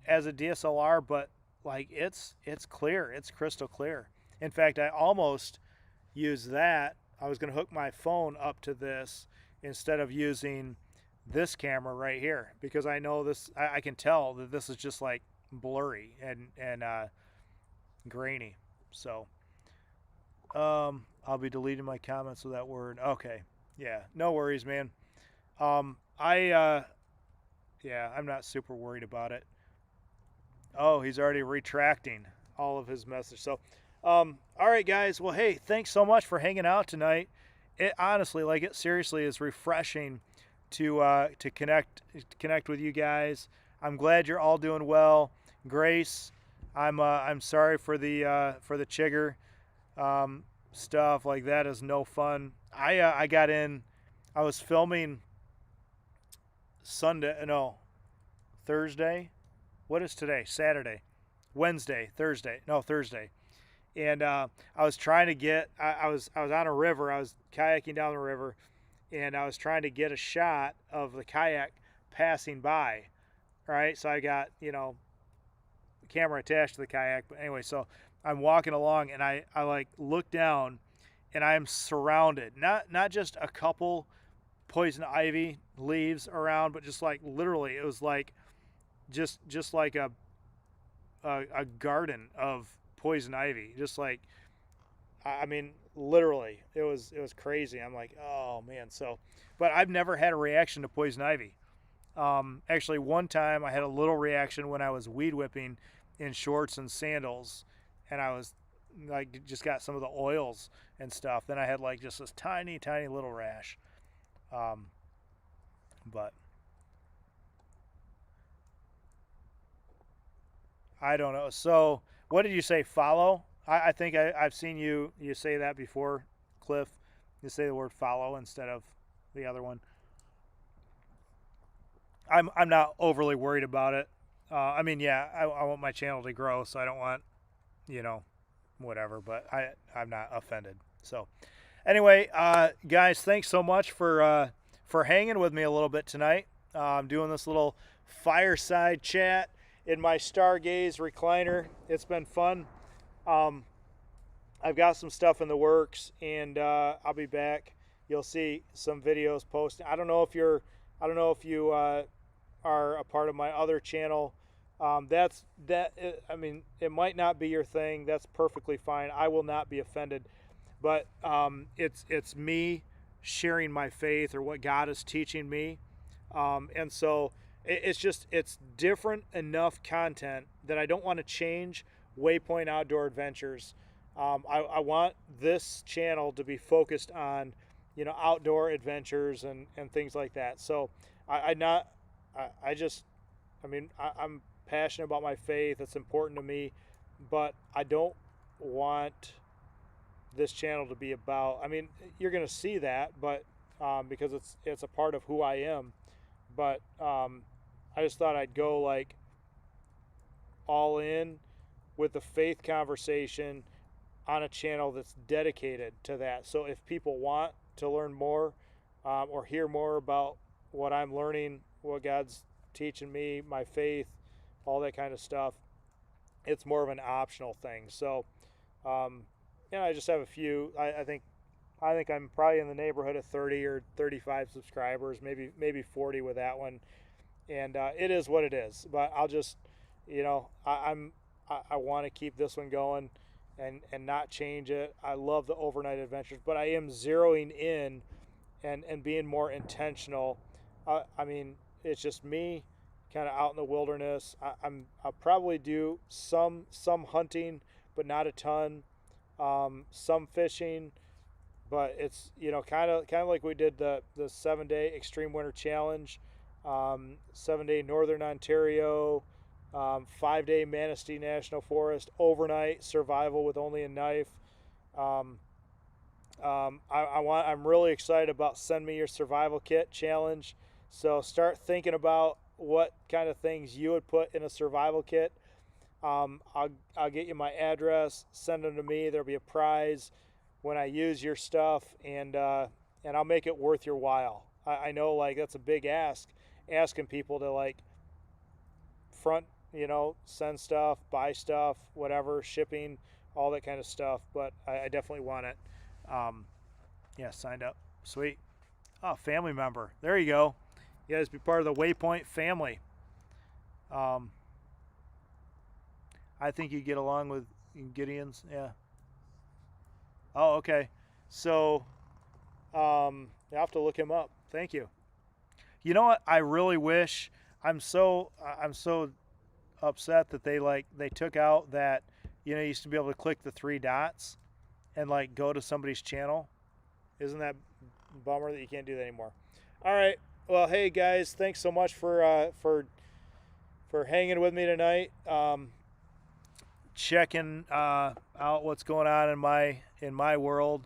as a DSLR, but it's clear. It's crystal clear. In fact, I almost used that. I was going to hook my phone up to this instead of using this camera right here, because I know this. I can tell that this is just blurry and grainy. So I'll be deleting my comments with that word. Okay, yeah, no worries, man. Yeah, I'm not super worried about it. Oh, he's already retracting all of his message. So all right, guys. Well, hey, thanks so much for hanging out tonight. It honestly, it seriously is refreshing to connect with you guys. I'm glad you're all doing well. Grace, I'm sorry for the chigger stuff. That is no fun. I got in. I was filming Thursday. What is today? Saturday, Wednesday, Thursday. No, Thursday. And I was trying to get. I was on a river. I was kayaking down the river, and I was trying to get a shot of the kayak passing by. Right. So I got the camera attached to the kayak. But anyway, so I'm walking along, and I look down, and I am surrounded, not just a couple poison ivy leaves around, but just like literally, it was like just like a garden of poison ivy. Just like, I mean, literally, it was crazy. I'm like, oh man. So, but I've never had a reaction to poison ivy. Actually, one time I had a little reaction when I was weed whipping in shorts and sandals, and I was like, just got some of the oils and stuff. Then I had like just this tiny, tiny little rash. Um, but I don't know. So, what did you say? Follow? I think I've seen you say that before, Cliff. You say the word follow instead of the other one. I'm not overly worried about it. I mean, yeah, I want my channel to grow, so I don't want, you know, whatever. But I'm not offended. So anyway, guys, thanks so much for hanging with me a little bit tonight. I'm doing this little fireside chat in my Stargaze recliner. It's been fun. Um, I've got some stuff in the works, and I'll be back. You'll see some videos posted. I don't know if you are a part of my other channel. I mean, it might not be your thing. That's perfectly fine. I will not be offended. But it's me sharing my faith or what God is teaching me, and so it's different enough content that I don't want to change Waypoint Outdoor Adventures. I want this channel to be focused on, outdoor adventures and things like that. So I not I just I mean I'm passionate about my faith. It's important to me, but I don't want this channel to be about. I mean, you're going to see that, but because it's a part of who I am. But I just thought I'd go like all in with the faith conversation on a channel that's dedicated to that. So if people want to learn more or hear more about what I'm learning, what God's teaching me, my faith, all that kind of stuff, it's more of an optional thing. So I just have a few. I think I'm probably in the neighborhood of 30 or 35 subscribers, maybe 40 with that one, and it is what it is. But I'll just, I want to keep this one going, and not change it. I love the overnight adventures, but I am zeroing in and being more intentional. I mean, it's just me, kind of out in the wilderness. I'll probably do some hunting, but not a ton. Some fishing, but it's kind of like we did the 7-day extreme winter challenge, 7-day northern Ontario, 5-day Manistee National Forest, overnight survival with only a knife. I'm really excited about Send Me Your Survival Kit challenge. So start thinking about what kind of things you would put in a survival kit. I'll get you my address, send them to me. There'll be a prize when I use your stuff, and I'll make it worth your while. I know, like, that's a big ask, asking people to like front, send stuff, buy stuff, whatever, shipping, all that kind of stuff. But I definitely want it. Yeah, signed up. Sweet. Oh, family member. There you go. You guys be part of the Waypoint family. I think you get along with Gideon's. Yeah. Oh, okay. So, you have to look him up. Thank you. You know what? I really wish. I'm so upset that they took out that, you used to be able to click the 3 dots and like go to somebody's channel. Isn't that a bummer that you can't do that anymore? All right. Well, hey guys, thanks so much for hanging with me tonight. Checking out what's going on in my world.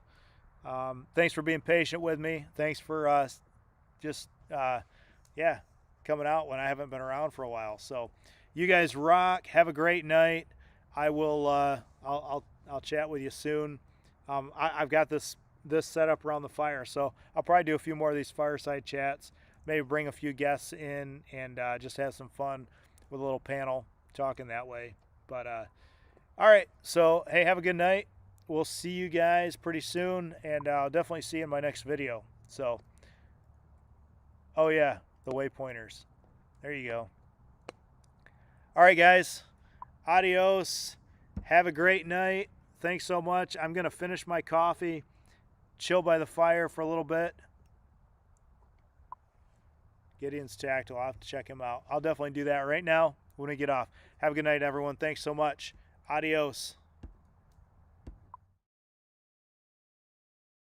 Thanks for being patient with me. Thanks for coming out when I haven't been around for a while. So you guys rock. Have a great night. I will I'll chat with you soon. I've got this set up around the fire, so I'll probably do a few more of these fireside chats. Maybe bring a few guests in and just have some fun with a little panel talking that way. But all right, so hey, have a good night, we'll see you guys pretty soon, and I'll definitely see you in my next video. So, oh yeah, the waypointers. There you go. All right, guys. Adios. Have a great night. Thanks so much. I'm going to finish my coffee, chill by the fire for a little bit. Gideon's Tactile. I'll have to check him out. I'll definitely do that right now when we get off. Have a good night, everyone. Thanks so much. Adios.